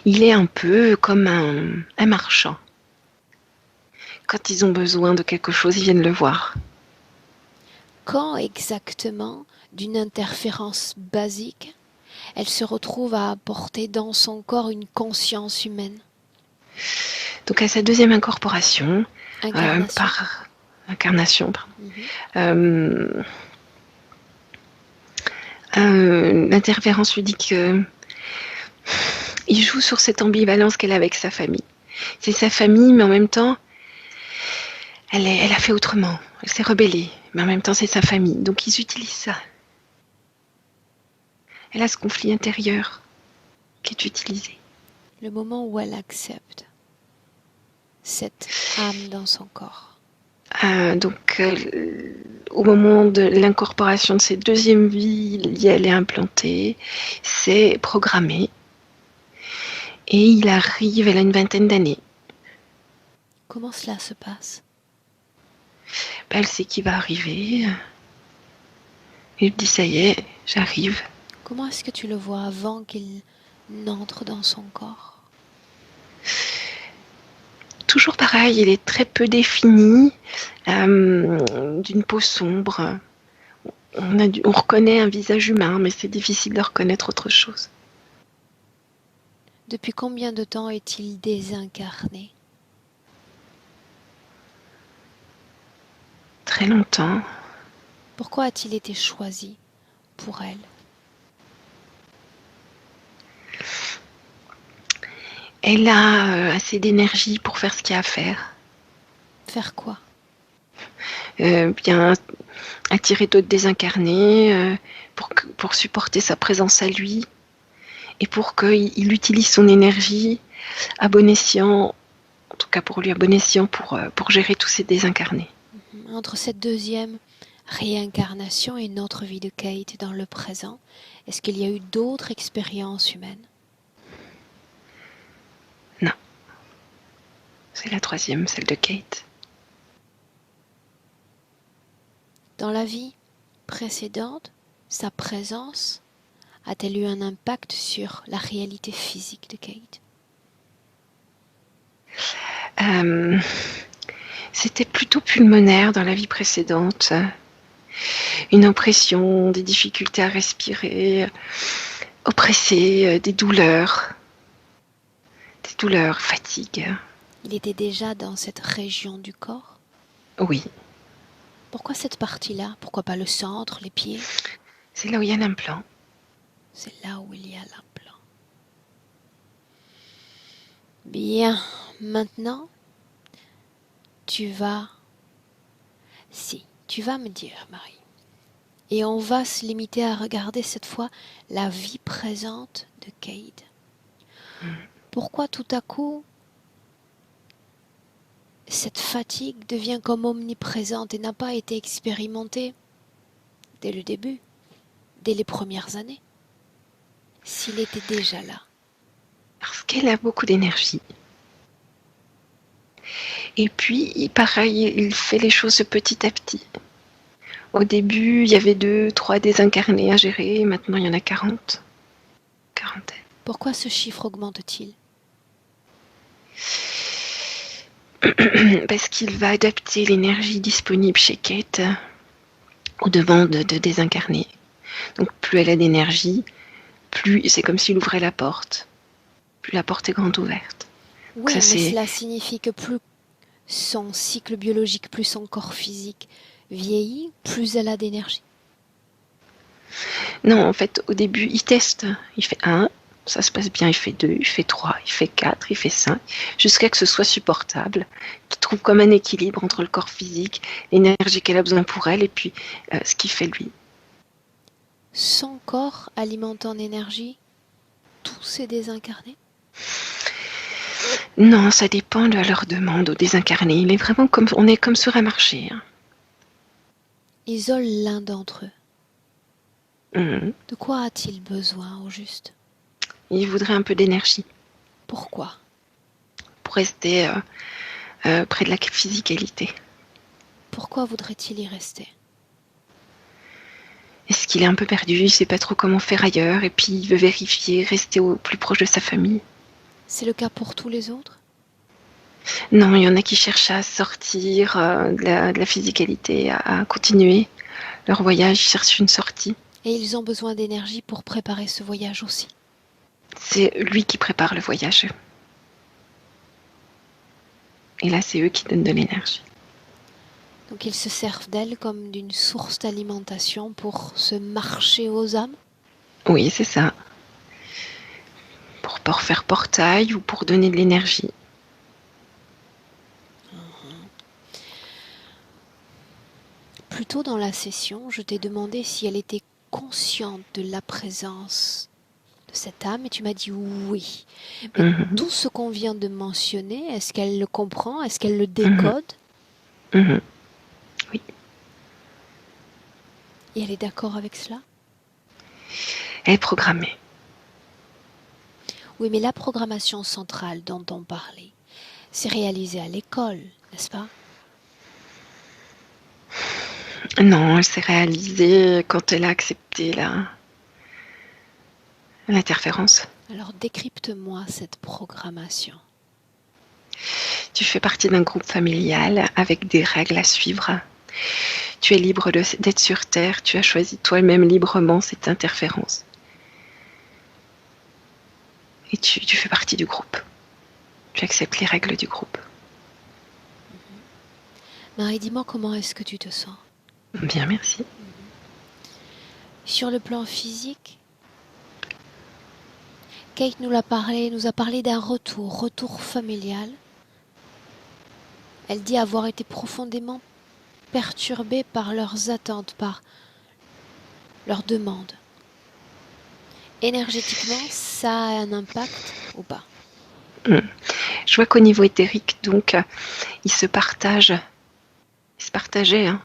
Il est un peu comme un marchand. Quand ils ont besoin de quelque chose, ils viennent le voir. Quand exactement, d'une interférence basique, elle se retrouve à apporter dans son corps une conscience humaine? Donc à sa deuxième incorporation, Incarnation. par incarnation, pardon, Mhm. l'interférence lui dit que il joue sur cette ambivalence qu'elle a avec sa famille. C'est sa famille, mais en même temps, elle a fait autrement. Elle s'est rebellée, mais en même temps, c'est sa famille. Donc ils utilisent ça. Elle a ce conflit intérieur qui est utilisé. Le moment où elle accepte cette âme dans son corps. Donc, au moment de l'incorporation de cette deuxième vie, elle est implantée, c'est programmé. Et il arrive, elle a une vingtaine d'années. Comment cela se passe? Ben, elle sait qu'il va arriver. Il dit, ça y est, j'arrive. Comment est-ce que tu le vois avant qu'il n'entre dans son corps? Toujours pareil, il est très peu défini, d'une peau sombre. On reconnaît un visage humain, mais c'est difficile de reconnaître autre chose. Depuis combien de temps est-il désincarné? Très longtemps. Pourquoi a-t-il été choisi pour elle? Elle a assez d'énergie pour faire ce qu'il y a à faire. Faire quoi? Bien attirer d'autres désincarnés, pour supporter sa présence à lui et pour qu'il utilise son énergie à bon escient, en tout cas pour lui à bon escient, pour gérer tous ces désincarnés. Entre cette deuxième réincarnation et notre vie de Kate dans le présent, est-ce qu'il y a eu d'autres expériences humaines? Non. C'est la troisième, celle de Kate. Dans la vie précédente, sa présence a-t-elle eu un impact sur la réalité physique de Kate? C'était plutôt pulmonaire dans la vie précédente. Une oppression, des difficultés à respirer, oppressée, des douleurs, fatigue. Il était déjà dans cette région du corps? Oui, Pourquoi cette partie-là? Pourquoi pas le centre, les pieds? c'est là où il y a l'implant. C'est là où il y a l'implant. Bien, maintenant, tu vas me dire, Marie. Et on va se limiter à regarder cette fois la vie présente de Kate. Pourquoi tout à coup cette fatigue devient comme omniprésente et n'a pas été expérimentée dès le début, dès les premières années, s'il était déjà là? Parce qu'elle a beaucoup d'énergie. Et puis, pareil, il fait les choses petit à petit. Au début, il y avait 2, 3 désincarnés à gérer. Maintenant, il y en a 40. Quarantaine. Pourquoi ce chiffre augmente-t-il? Parce qu'il va adapter l'énergie disponible chez Kate aux demandes de désincarnés. Donc, plus elle a d'énergie, plus c'est comme s'il ouvrait la porte. Plus la porte est grande ouverte. Oui, Ça, mais c'est... cela signifie que plus son cycle biologique, plus son corps physique vieillit, plus elle a d'énergie. Non, en fait, au début, il teste. Il fait 1, Ça se passe bien, il fait 2, il fait 3, il fait 4, il fait 5, jusqu'à que ce soit supportable, qu'il trouve comme un équilibre entre le corps physique, l'énergie qu'elle a besoin pour elle, et puis ce qu'il fait lui. Son corps alimente en énergie tous ces désincarnés? Non, ça dépend de leur demande aux désincarnés. Il est vraiment comme, on est comme sur un marché. Hein. Isole l'un d'entre eux. Mhm. De quoi a-t-il besoin au juste? Il voudrait un peu d'énergie Pourquoi? pour rester près de la physicalité. Pourquoi voudrait-il y rester? Est-ce qu'il est un peu perdu, il ne sait pas trop comment faire ailleurs, et puis il veut vérifier, rester au plus proche de sa famille. C'est le cas pour tous les autres? Non, il y en a qui cherchent à sortir de la physicalité, à continuer leur voyage, ils cherchent une sortie. Et ils ont besoin d'énergie pour préparer ce voyage aussi. C'est lui qui prépare le voyage. Et là, c'est eux qui donnent de l'énergie. Donc ils se servent d'elle comme d'une source d'alimentation pour se marcher aux âmes? Oui, c'est ça. Pour faire portail ou pour donner de l'énergie. Plus tôt dans la session, je t'ai demandé si elle était consciente de la présence de cette âme et tu m'as dit oui. Mais tout ce qu'on vient de mentionner, est-ce qu'elle le comprend? Est-ce qu'elle le décode? Oui. Et elle est d'accord avec cela? Elle est programmée. Oui, mais la programmation centrale dont on parlait, c'est réalisé à l'école, n'est-ce pas? Non, elle s'est réalisée quand elle a accepté l'interférence. Alors décrypte-moi cette programmation. Tu fais partie d'un groupe familial avec des règles à suivre. Tu es libre d'être sur Terre, tu as choisi toi-même librement cette interférence. Et tu fais partie du groupe. Tu acceptes les règles du groupe. Marie, dis-moi comment est-ce que tu te sens? Bien, merci. Sur le plan physique, Kate nous a parlé d'un retour familial. Elle dit avoir été profondément perturbée par leurs attentes, par leurs demandes. Énergétiquement, ça a un impact ou pas? Je vois qu'au niveau éthérique, donc, ils se partageaient hein,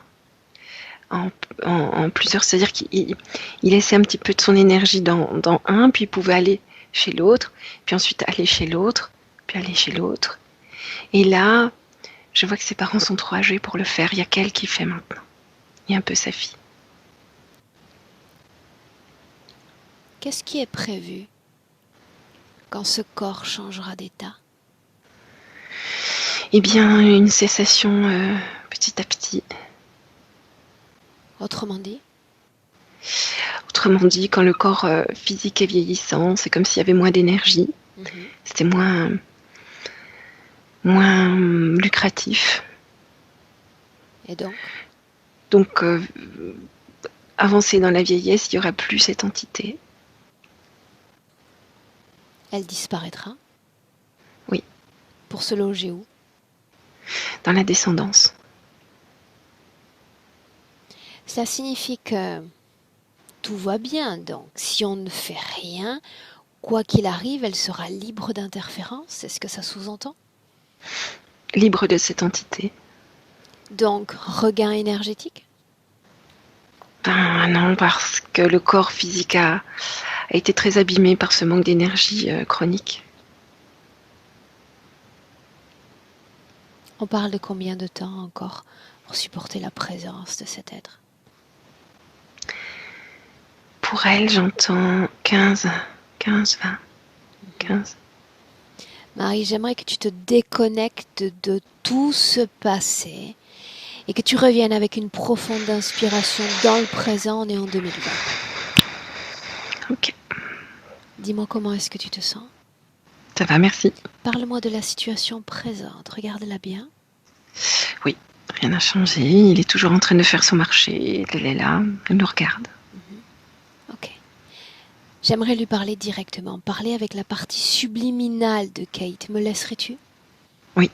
en plusieurs. C'est-à-dire qu'il laissait un petit peu de son énergie dans un, puis il pouvait aller chez l'autre, puis ensuite aller chez l'autre, puis aller chez l'autre. Et là, je vois que ses parents sont trop âgés pour le faire. Il y a qu'elle qui fait maintenant. Et un peu sa fille. Qu'est-ce qui est prévu quand ce corps changera d'état? Eh bien, une cessation petit à petit. Autrement dit? Autrement dit, quand le corps physique est vieillissant, c'est comme s'il y avait moins d'énergie. C'était moins lucratif. Et donc? Donc, avancer dans la vieillesse, il n'y aura plus cette entité. Elle disparaîtra? Oui. Pour se loger où? Dans la descendance. Ça signifie que tout va bien, donc si on ne fait rien, quoi qu'il arrive, elle sera libre d'interférence, c'est ce que ça sous-entend? Libre de cette entité. Donc, regain énergétique? Ben non, parce que le corps physique a été très abîmé par ce manque d'énergie chronique. On parle de combien de temps encore pour supporter la présence de cet être? Pour elle, j'entends 15, 20, 15. Marie, j'aimerais que tu te déconnectes de tout ce passé et que tu reviennes avec une profonde inspiration dans le présent. On est en 2020. Ok. Dis-moi comment est-ce que tu te sens? Ça va, merci. Parle-moi de la situation présente. Regarde-la bien. Oui, rien n'a changé. Il est toujours en train de faire son marché. Elle est là, elle nous regarde. Ok. J'aimerais lui parler directement, parler avec la partie subliminale de Kate. Me laisserais-tu? Oui.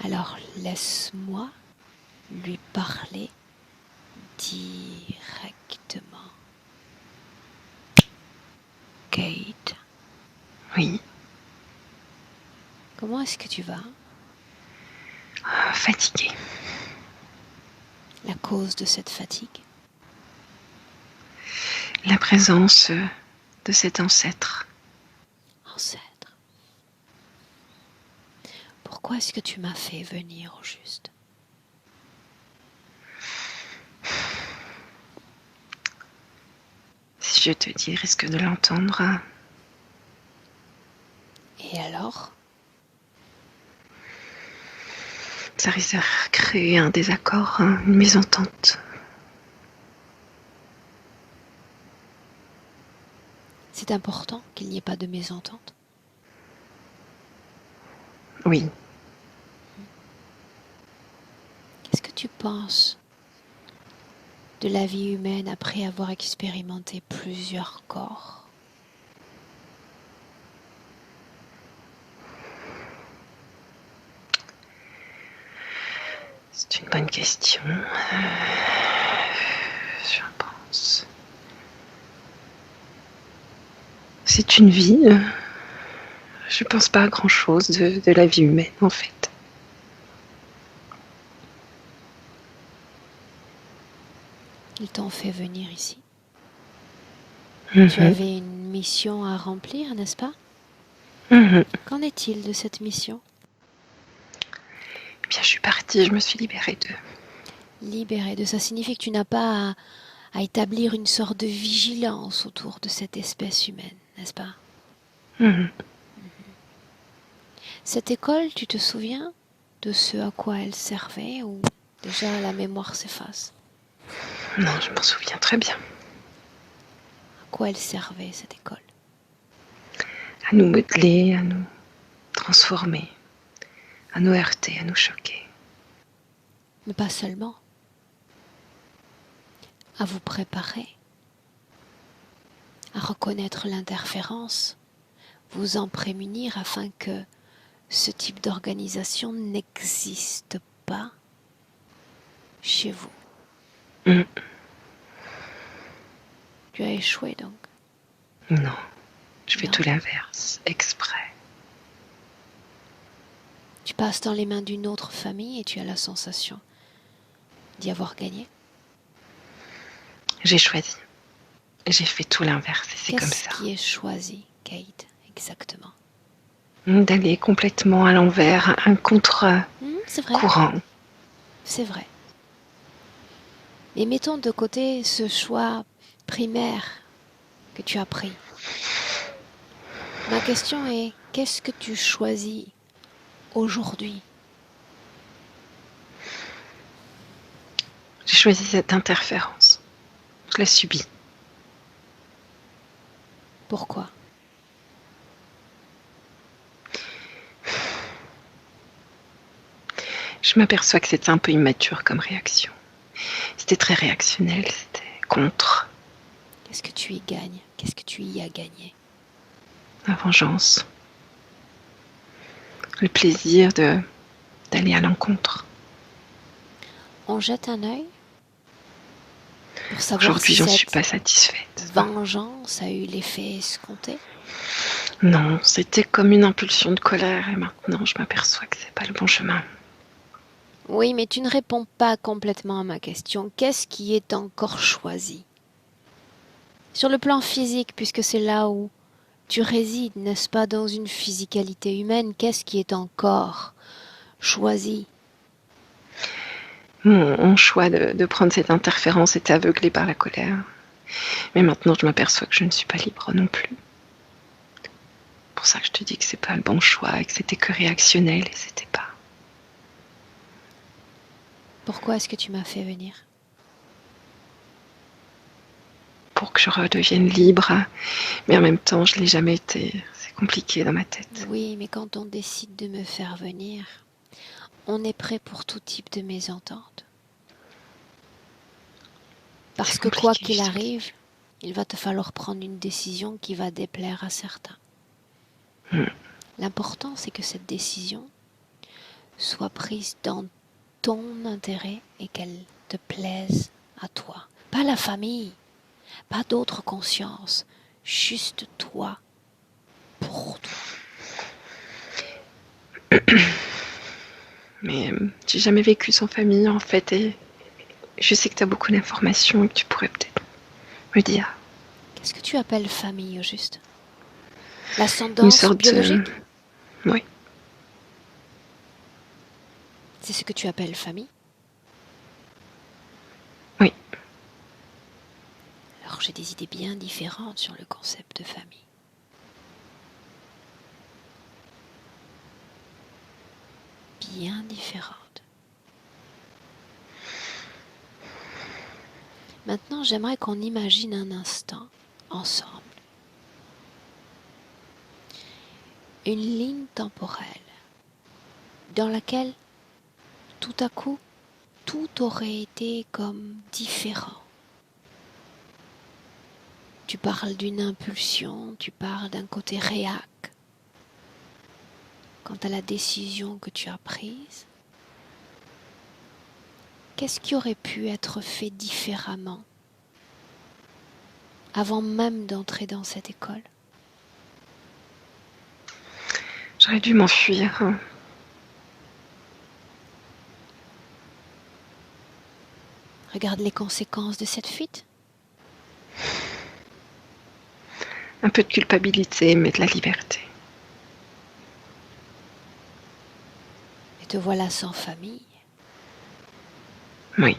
Alors laisse-moi lui parler directement. Kate, Oui. comment est-ce que tu vas? Fatiguée. La cause de cette fatigue? La présence de cet ancêtre. Ancêtre. Pourquoi est-ce que tu m'as fait venir au juste? Si je te dis, risque de l'entendre. Et alors? Ça risque de créer un désaccord, une mésentente. C'est important qu'il n'y ait pas de mésentente. Oui. Qu'est-ce que tu penses de la vie humaine après avoir expérimenté plusieurs corps? C'est une bonne question. Je pense. C'est une vie. Je pense pas à grand chose de la vie humaine, en fait. Ils t'ont fait venir ici. Mhm. Tu avais une mission à remplir, n'est-ce pas? Mhm. Qu'en est-il de cette mission? Eh bien, je suis partie, je me suis libérée d'eux. Libéré de ça signifie que tu n'as pas à établir une sorte de vigilance autour de cette espèce humaine, n'est-ce pas? Mhm. Cette école, tu te souviens de ce à quoi elle servait ou déjà la mémoire s'efface? Non, je m'en souviens très bien. À quoi elle servait cette école? À nous modeler, à nous transformer, à nous heurter, à nous choquer. Mais pas seulement. À vous préparer, à reconnaître l'interférence, vous en prémunir afin que ce type d'organisation n'existe pas chez vous. Mhm. Tu as échoué donc. Non, je fais Non. tout l'inverse, exprès. Tu passes dans les mains d'une autre famille et tu as la sensation d'y avoir gagné. J'ai choisi. J'ai fait tout l'inverse et c'est comme Qu'est-ce ça. qui est choisi, Kate, exactement? D'aller complètement à l'envers, un contre-courant. C'est vrai, c'est vrai. Mais mettons de côté ce choix primaire que tu as pris. Ma question est, qu'est-ce que tu choisis aujourd'hui? J'ai choisi cette interférence. Je l'ai subie. Pourquoi? Je m'aperçois que c'était un peu immature comme réaction. C'était très réactionnel, c'était contre Qu'est-ce que tu y gagnes? Qu'est-ce que tu y as gagné? la vengeance. Le plaisir d'aller à l'encontre. On jette un œil pour savoir Aujourd'hui, si j'en suis cette pas satisfaite. vengeance a eu l'effet escompté. Non, c'était comme une impulsion de colère et maintenant je m'aperçois que c'est pas le bon chemin. Oui, mais tu ne réponds pas complètement à ma question. Qu'est-ce qui est encore choisi? Sur le plan physique, puisque c'est là où tu résides, n'est-ce pas, dans une physicalité humaine, qu'est-ce qui est encore choisi? Mon choix de prendre cette interférence était aveuglé par la colère. Mais maintenant, je m'aperçois que je ne suis pas libre non plus. C'est pour ça que je te dis que c'est pas le bon choix et que c'était que réactionnel et c'était pas. Pourquoi est-ce que tu m'as fait venir? Pour que je redevienne libre, mais en même temps, je l'ai jamais été. C'est compliqué dans ma tête. Oui, mais quand on décide de me faire venir, on est prêt pour tout type de mésentente. Parce C'est que quoi compliqué, qu'il je te le arrive, il va te falloir prendre une décision qui va déplaire à certains. L'important, c'est que cette décision soit prise dans ton intérêt et qu'elle te plaise à toi. Pas la famille, pas d'autres consciences, juste toi, pour toi. Mais j'ai jamais vécu sans famille en fait, et je sais que tu as beaucoup d'informations et que tu pourrais peut-être me dire. Qu'est-ce que tu appelles famille au juste? Une L'ascendance sorte biologique? Oui. C'est ce que tu appelles famille? Oui. Alors j'ai des idées bien différentes sur le concept de famille. Bien différentes. Maintenant, j'aimerais qu'on imagine un instant, ensemble, une ligne temporelle dans laquelle, tout à coup, tout aurait été comme différent. Tu parles d'une impulsion, tu parles d'un côté réac. Quant à la décision que tu as prise, qu'est-ce qui aurait pu être fait différemment avant même d'entrer dans cette école? J'aurais dû m'enfuir. Regarde les conséquences de cette fuite. Un peu de culpabilité, mais de la liberté. Et te voilà sans famille. Oui.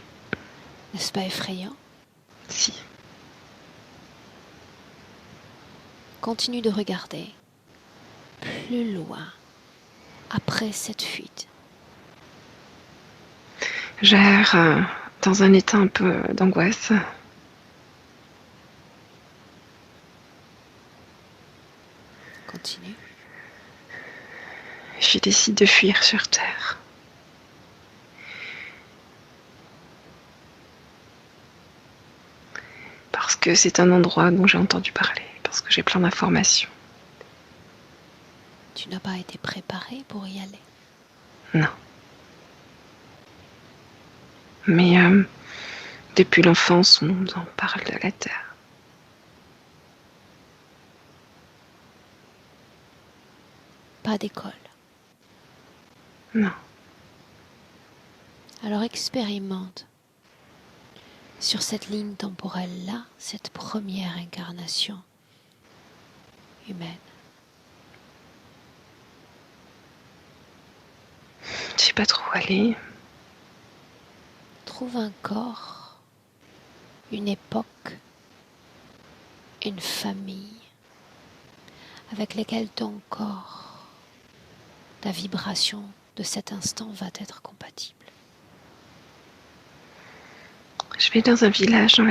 N'est-ce pas effrayant? Si. Continue de regarder plus loin après cette fuite. J'erre dans un état un peu d'angoisse. Continue. Je décide de fuir sur Terre. Parce que c'est un endroit dont j'ai entendu parler, parce que j'ai plein d'informations. Tu n'as pas été préparé pour y aller. Non. Mais depuis l'enfance, on en parle de la Terre. Pas d'école. Non. Alors expérimente sur cette ligne temporelle-là, cette première incarnation humaine. Je sais pas trop où aller. Trouve un corps, une époque, une famille avec lesquels ton corps, ta vibration de cet instant va être compatible. Je vais dans un village en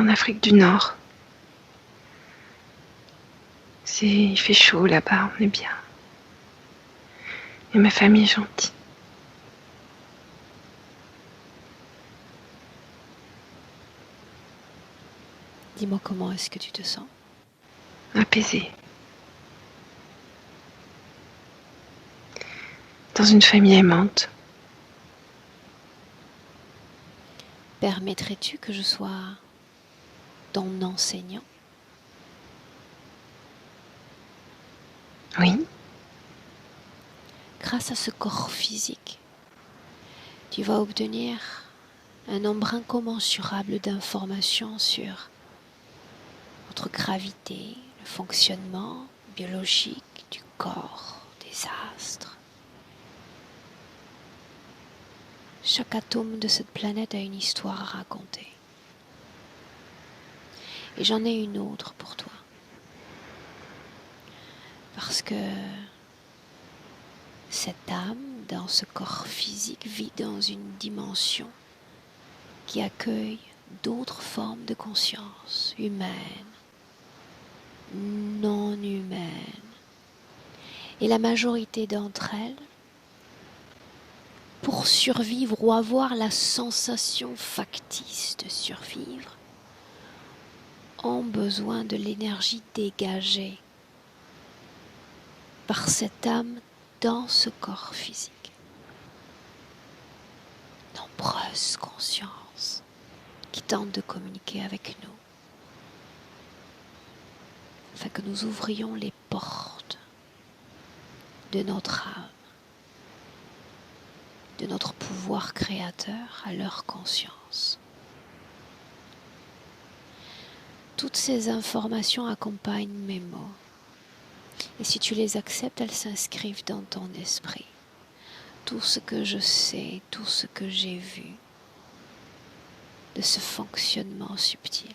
Afrique du Nord. Il fait chaud là-bas, on est bien. Et ma famille est gentille. Dis-moi comment est-ce que tu te sens? Apaisée. Dans une famille aimante. Permettrais-tu que je sois ton enseignant? Oui. Grâce à ce corps physique, tu vas obtenir un nombre incommensurable d'informations sur votre gravité, le fonctionnement biologique du corps, des astres. Chaque atome de cette planète a une histoire à raconter. Et j'en ai une autre pour toi. Parce que cette âme, dans ce corps physique, vit dans une dimension qui accueille d'autres formes de conscience, humaines, non humaines. Et la majorité d'entre elles, pour survivre ou avoir la sensation factice de survivre, ont besoin de l'énergie dégagée par cette âme dans ce corps physique. Nombreuses consciences qui tentent de communiquer avec nous afin que nous ouvrions les portes de notre âme, de notre pouvoir créateur à leur conscience. Toutes ces informations accompagnent mes mots. Et si tu les acceptes, elles s'inscrivent dans ton esprit. Tout ce que je sais, tout ce que j'ai vu de ce fonctionnement subtil.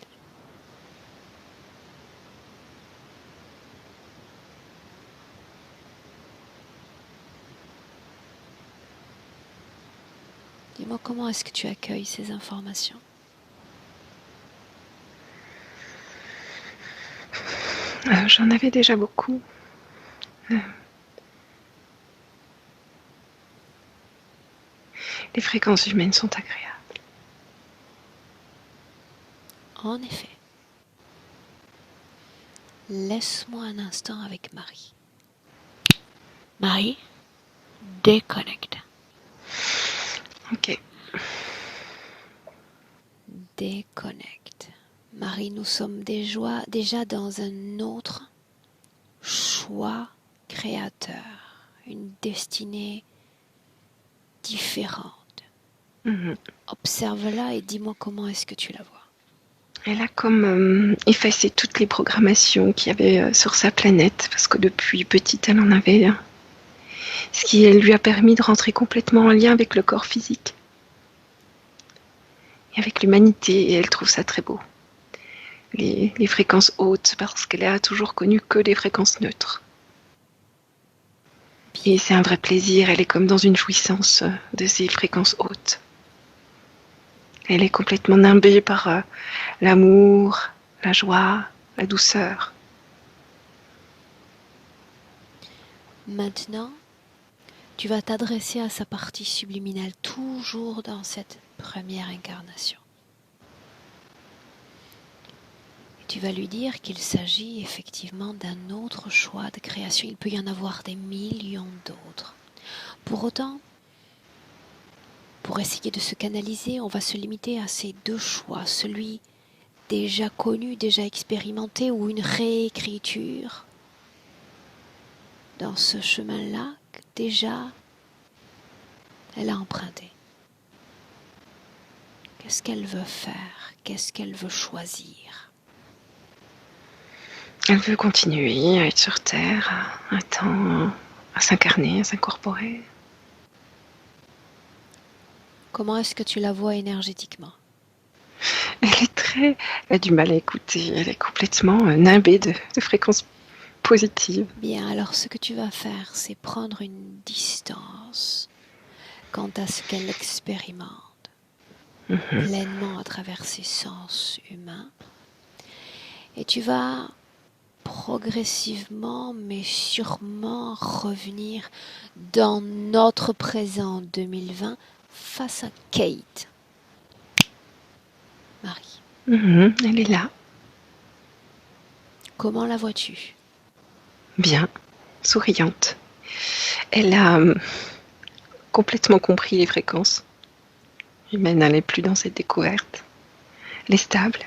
Dis-moi, comment est-ce que tu accueilles ces informations? J'en avais déjà beaucoup. Les fréquences humaines sont agréables. En effet. Laisse-moi un instant avec Marie. Marie, déconnecte. Ok. Déconnecte. Marie, nous sommes déjà dans un autre choix créateur, une destinée différente. Observe-la et dis-moi comment est-ce que tu la vois. Elle a comme effacé toutes les programmations qu'il y avait sur sa planète, parce que depuis petite, elle en avait. Ce qui lui a permis de rentrer complètement en lien avec le corps physique et avec l'humanité, et elle trouve ça très beau. Les fréquences hautes, parce qu'elle a toujours connu que des fréquences neutres. Et c'est un vrai plaisir, elle est comme dans une jouissance de ces fréquences hautes. Elle est complètement nimbée par l'amour, la joie, la douceur. Maintenant, tu vas t'adresser à sa partie subliminale, toujours dans cette première incarnation. Et tu vas lui dire qu'il s'agit effectivement d'un autre choix de création. Il peut y en avoir des millions d'autres. Pour autant, pour essayer de se canaliser, on va se limiter à ces deux choix, celui déjà connu, déjà expérimenté, ou une réécriture dans ce chemin-là que déjà elle a emprunté. Qu'est-ce qu'elle veut faire? Qu'est-ce qu'elle veut choisir? Elle veut continuer à être sur Terre, à s'incarner, à s'incorporer. Comment est-ce que tu la vois énergétiquement? Elle a du mal à écouter, elle est complètement nimbée de fréquences positives. Bien, alors ce que tu vas faire, c'est prendre une distance quant à ce qu'elle expérimente pleinement à travers ses sens humains. Et tu vas progressivement, mais sûrement revenir dans notre présent 2020 face à Kate. Marie. Elle est là. Comment la vois-tu? Bien, souriante. Elle a complètement compris les fréquences humaines, elle n'est plus dans cette découverte. Elle est stable.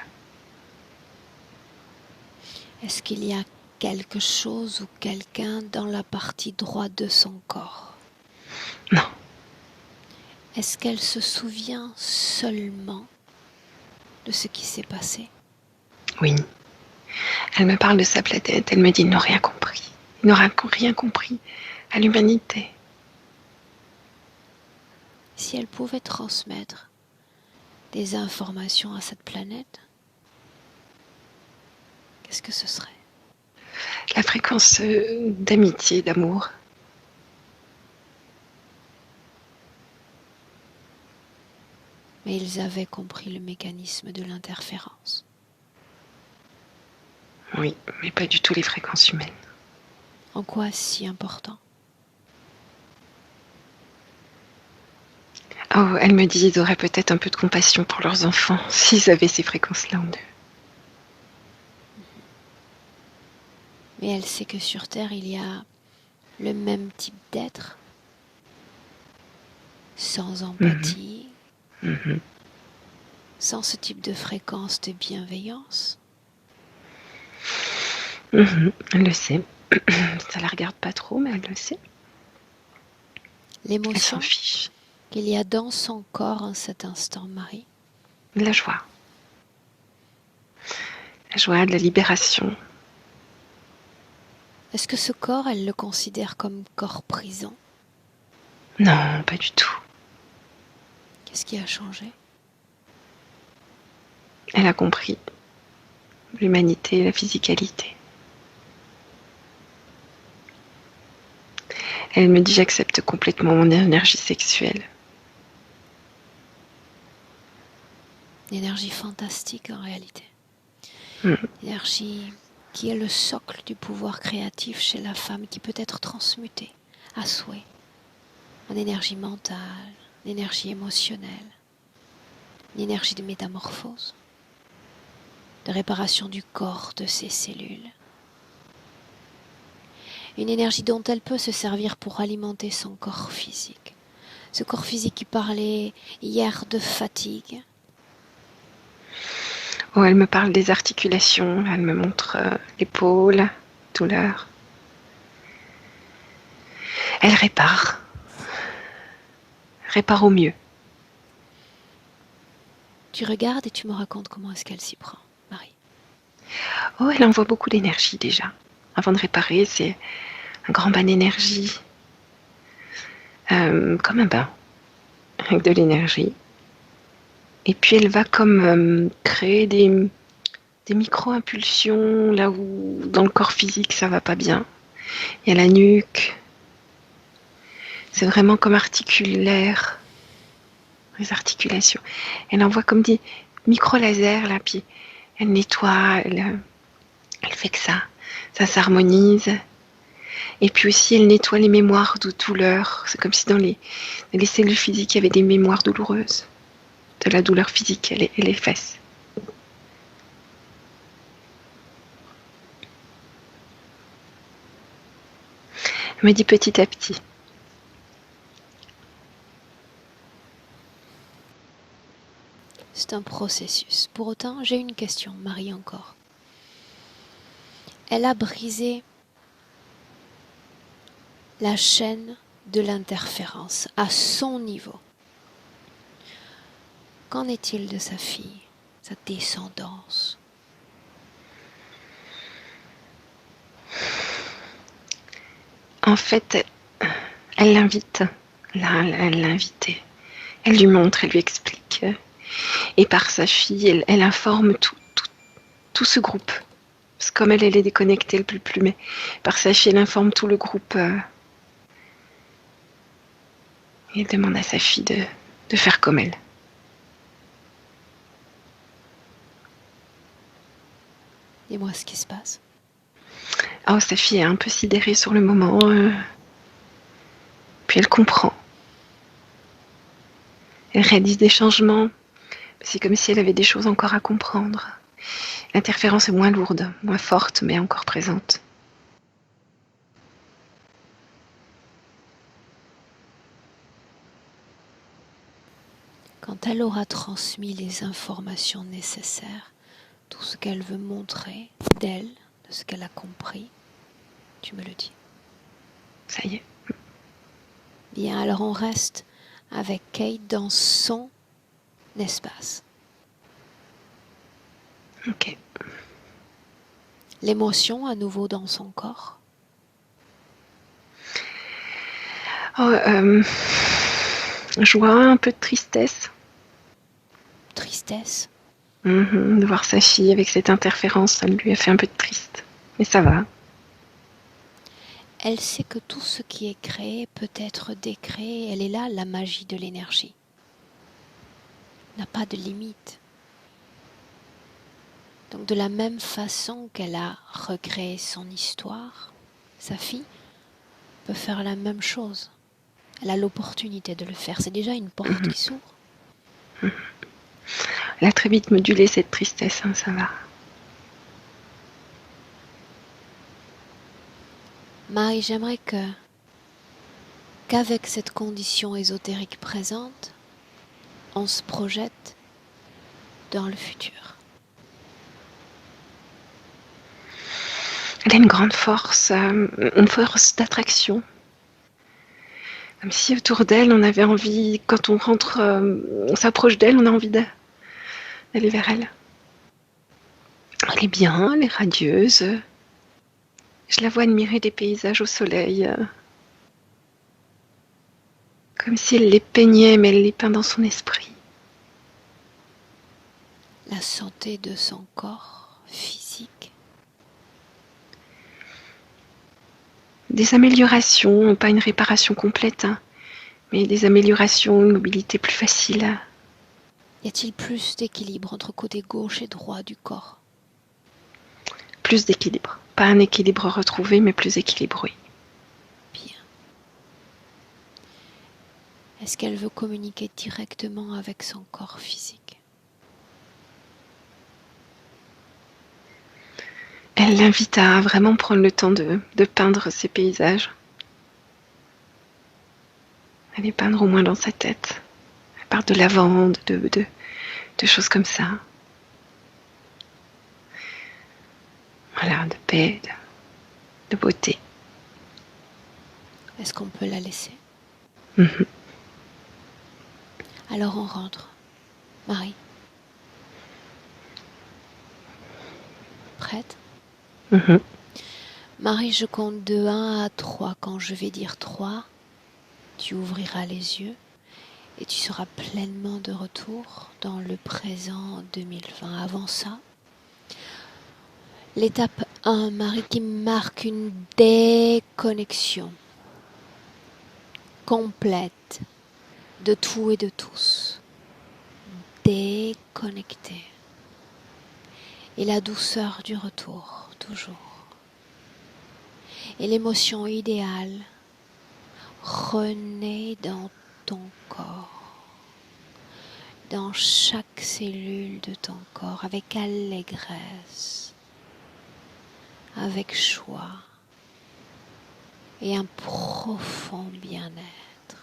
Est-ce qu'il y a quelque chose ou quelqu'un dans la partie droite de son corps? Non. Est-ce qu'elle se souvient seulement de ce qui s'est passé? Oui. Elle me parle de sa planète, elle me dit « ils n'ont rien compris. Ils n'aura rien compris à l'humanité. » Si elle pouvait transmettre des informations à cette planète, qu'est-ce que ce serait? La fréquence d'amitié, d'amour. Mais ils avaient compris le mécanisme de l'interférence. Oui, mais pas du tout les fréquences humaines. En quoi si important? Oh, elle me dit qu'ils auraient peut-être un peu de compassion pour leurs enfants s'ils avaient ces fréquences-là en eux. Mais elle sait que sur Terre, il y a le même type d'être, sans empathie, Mhm. sans ce type de fréquence de bienveillance. Elle le sait. Ça la regarde pas trop, mais elle le sait. Elle s'en L'émotion fiche. qu'il y a dans son corps en cet instant, Marie. La joie. La joie de la libération. Est-ce que ce corps, elle le considère comme corps prison? Non, pas du tout. Qu'est-ce qui a changé? Elle a compris l'humanité, la physicalité. Elle me dit j'accepte complètement mon énergie sexuelle. Une énergie fantastique en réalité. Mm. Énergie qui est le socle du pouvoir créatif chez la femme, qui peut être transmutée à souhait en énergie mentale, en énergie émotionnelle, une énergie de métamorphose, de réparation du corps, de ses cellules. Une énergie dont elle peut se servir pour alimenter son corps physique. Ce corps physique qui parlait hier de fatigue. Oh, elle me parle des articulations, elle me montre l'épaule, douleur. Elle répare au mieux. Tu regardes et tu me racontes comment est-ce qu'elle s'y prend, Marie. Oh, elle envoie beaucoup d'énergie déjà. Avant de réparer, c'est un grand bain d'énergie, comme un bain, avec de l'énergie. Et puis elle va comme créer des micro-impulsions là où dans le corps physique ça va pas bien. Il y a la nuque. C'est vraiment comme articulaire. Les articulations. Elle envoie comme des micro-lasers là, puis elle nettoie, elle fait que ça s'harmonise. Et puis aussi elle nettoie les mémoires de douleur. C'est comme si dans les cellules physiques il y avait des mémoires douloureuses. De la douleur physique, elle les fesses. Elle me dit petit à petit. C'est un processus. Pour autant, j'ai une question, Marie, encore. Elle a brisé la chaîne de l'interférence à son niveau. Qu'en est-il de sa fille, sa descendance? En fait, elle l'invite. Là, elle l'a invitée. Elle lui montre, elle lui explique. Et par sa fille, elle informe tout ce groupe. Parce que comme elle est déconnectée, elle ne peut plus, mais par sa fille, elle informe tout le groupe. Et elle demande à sa fille de faire comme elle. Dis-moi ce qui se passe. Oh, sa fille est un peu sidérée sur le moment. Puis elle comprend. Elle réalise des changements. C'est comme si elle avait des choses encore à comprendre. L'interférence est moins lourde, moins forte, mais encore présente. Quand elle aura transmis les informations nécessaires, tout ce qu'elle veut montrer d'elle, de ce qu'elle a compris, tu me le dis. Ça y est. Bien, alors on reste avec Kate dans son espace. Ok. L'émotion à nouveau dans son corps. Oh, joie, un peu de tristesse. Tristesse. De voir sa fille avec cette interférence, ça lui a fait un peu de triste. Mais ça va. Elle sait que tout ce qui est créé peut être décréé. Elle est là, la magie de l'énergie. N'a pas de limite. Donc de la même façon qu'elle a recréé son histoire, sa fille peut faire la même chose. Elle a l'opportunité de le faire. C'est déjà une porte qui s'ouvre. Elle a très vite modulé cette tristesse, hein, ça va. Marie, j'aimerais qu'avec cette condition ésotérique présente, on se projette dans le futur. Elle a une grande force, une force d'attraction. Comme si autour d'elle, on avait envie, quand on rentre, on s'approche d'elle, on a envie d'aller vers elle. Elle est bien, elle est radieuse. Je la vois admirer des paysages au soleil. Comme si elle les peignait, mais elle les peint dans son esprit. La santé de son corps physique. Des améliorations, pas une réparation complète, hein, mais des améliorations, une mobilité plus facile. Y a-t-il plus d'équilibre entre côté gauche et droit du corps? Plus d'équilibre. Pas un équilibre retrouvé, mais plus équilibre, oui. Bien. Est-ce qu'elle veut communiquer directement avec son corps physique? Elle l'invite à vraiment prendre le temps de peindre ces paysages. À les peindre au moins dans sa tête. Elle parle de lavande, de choses comme ça. Voilà, de paix, de beauté. Est-ce qu'on peut la laisser? Mhm. Alors on rentre. Marie. Prête? Mhm. Marie, je compte de 1 à 3. Quand je vais dire 3, tu ouvriras les yeux et tu seras pleinement de retour dans le présent 2020. Avant ça, l'étape 1, Marie, qui marque une déconnexion complète de tout et de tous. Déconnecté. Et la douceur du retour, toujours. Et l'émotion idéale renaît dans ton corps, dans chaque cellule de ton corps, avec allégresse, avec joie et un profond bien-être.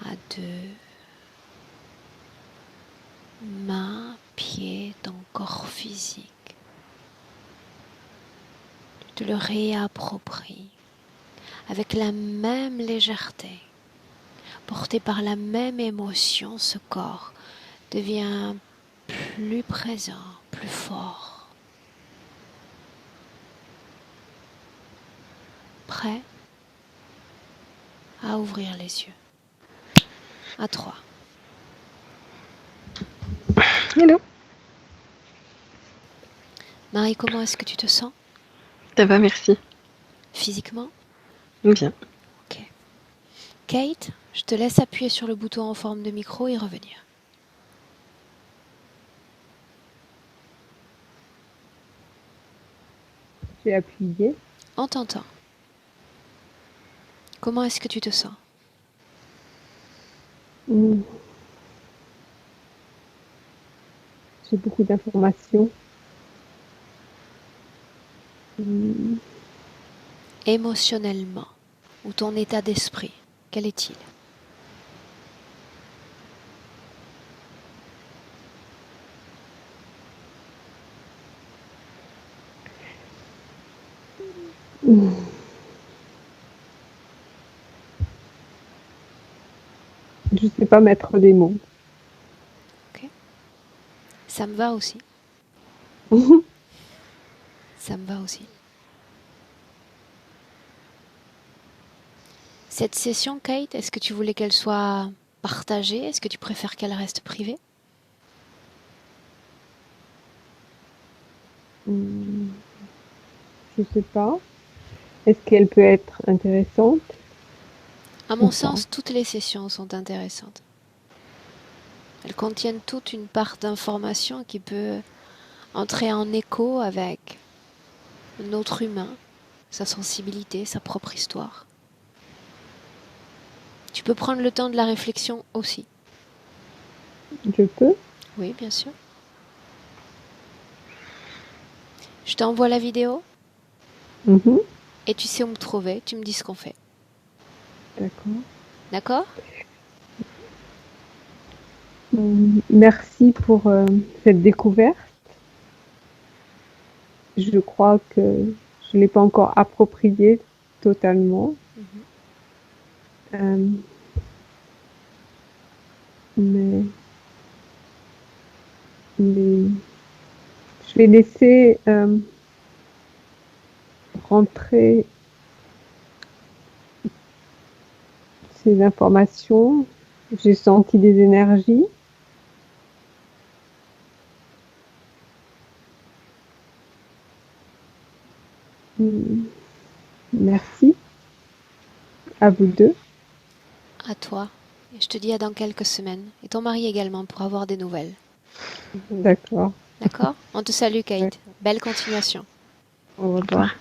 À 2, mains, pieds, ton corps physique. Tu te le réappropries avec la même légèreté, porté par la même émotion. Ce corps devient plus présent, plus fort. Prêt à ouvrir les yeux. À 3. Hello. Marie, comment est-ce que tu te sens Ça va, merci. physiquement? Bien. Ok. Kate, je te laisse appuyer sur le bouton en forme de micro et revenir. J'ai appuyé. On t'entend. Comment est-ce que tu te sens? Hmm. J'ai beaucoup d'informations. Hmm. Émotionnellement, ou ton état d'esprit, quel est-il? Hmm. Je ne sais pas mettre des mots. Ok. Ça me va aussi. Ça me va aussi. Cette session, Kate, est-ce que tu voulais qu'elle soit partagée? Est-ce que tu préfères qu'elle reste privée? Hmm. Je ne sais pas. Est-ce qu'elle peut être intéressante À ou mon pas? sens, toutes les sessions sont intéressantes. Elles contiennent toute une part d'information qui peut entrer en écho avec un autre humain, sa sensibilité, sa propre histoire. Tu peux prendre le temps de la réflexion aussi. Je peux? Oui, bien sûr. Je t'envoie la vidéo Mhm. et tu sais où me trouver. Tu me dis ce qu'on fait. D'accord. D'accord? Merci pour cette découverte. Je crois que je ne l'ai pas encore appropriée totalement. Mhm. Euh, mais, mais je vais laisser rentrer ces informations. J'ai senti des énergies. Hum, Merci à vous deux. À toi. Et je te dis à dans quelques semaines. Et ton mari également pour avoir des nouvelles. D'accord. D'accord? On te salue, Kate. D'accord. Belle continuation. Au revoir.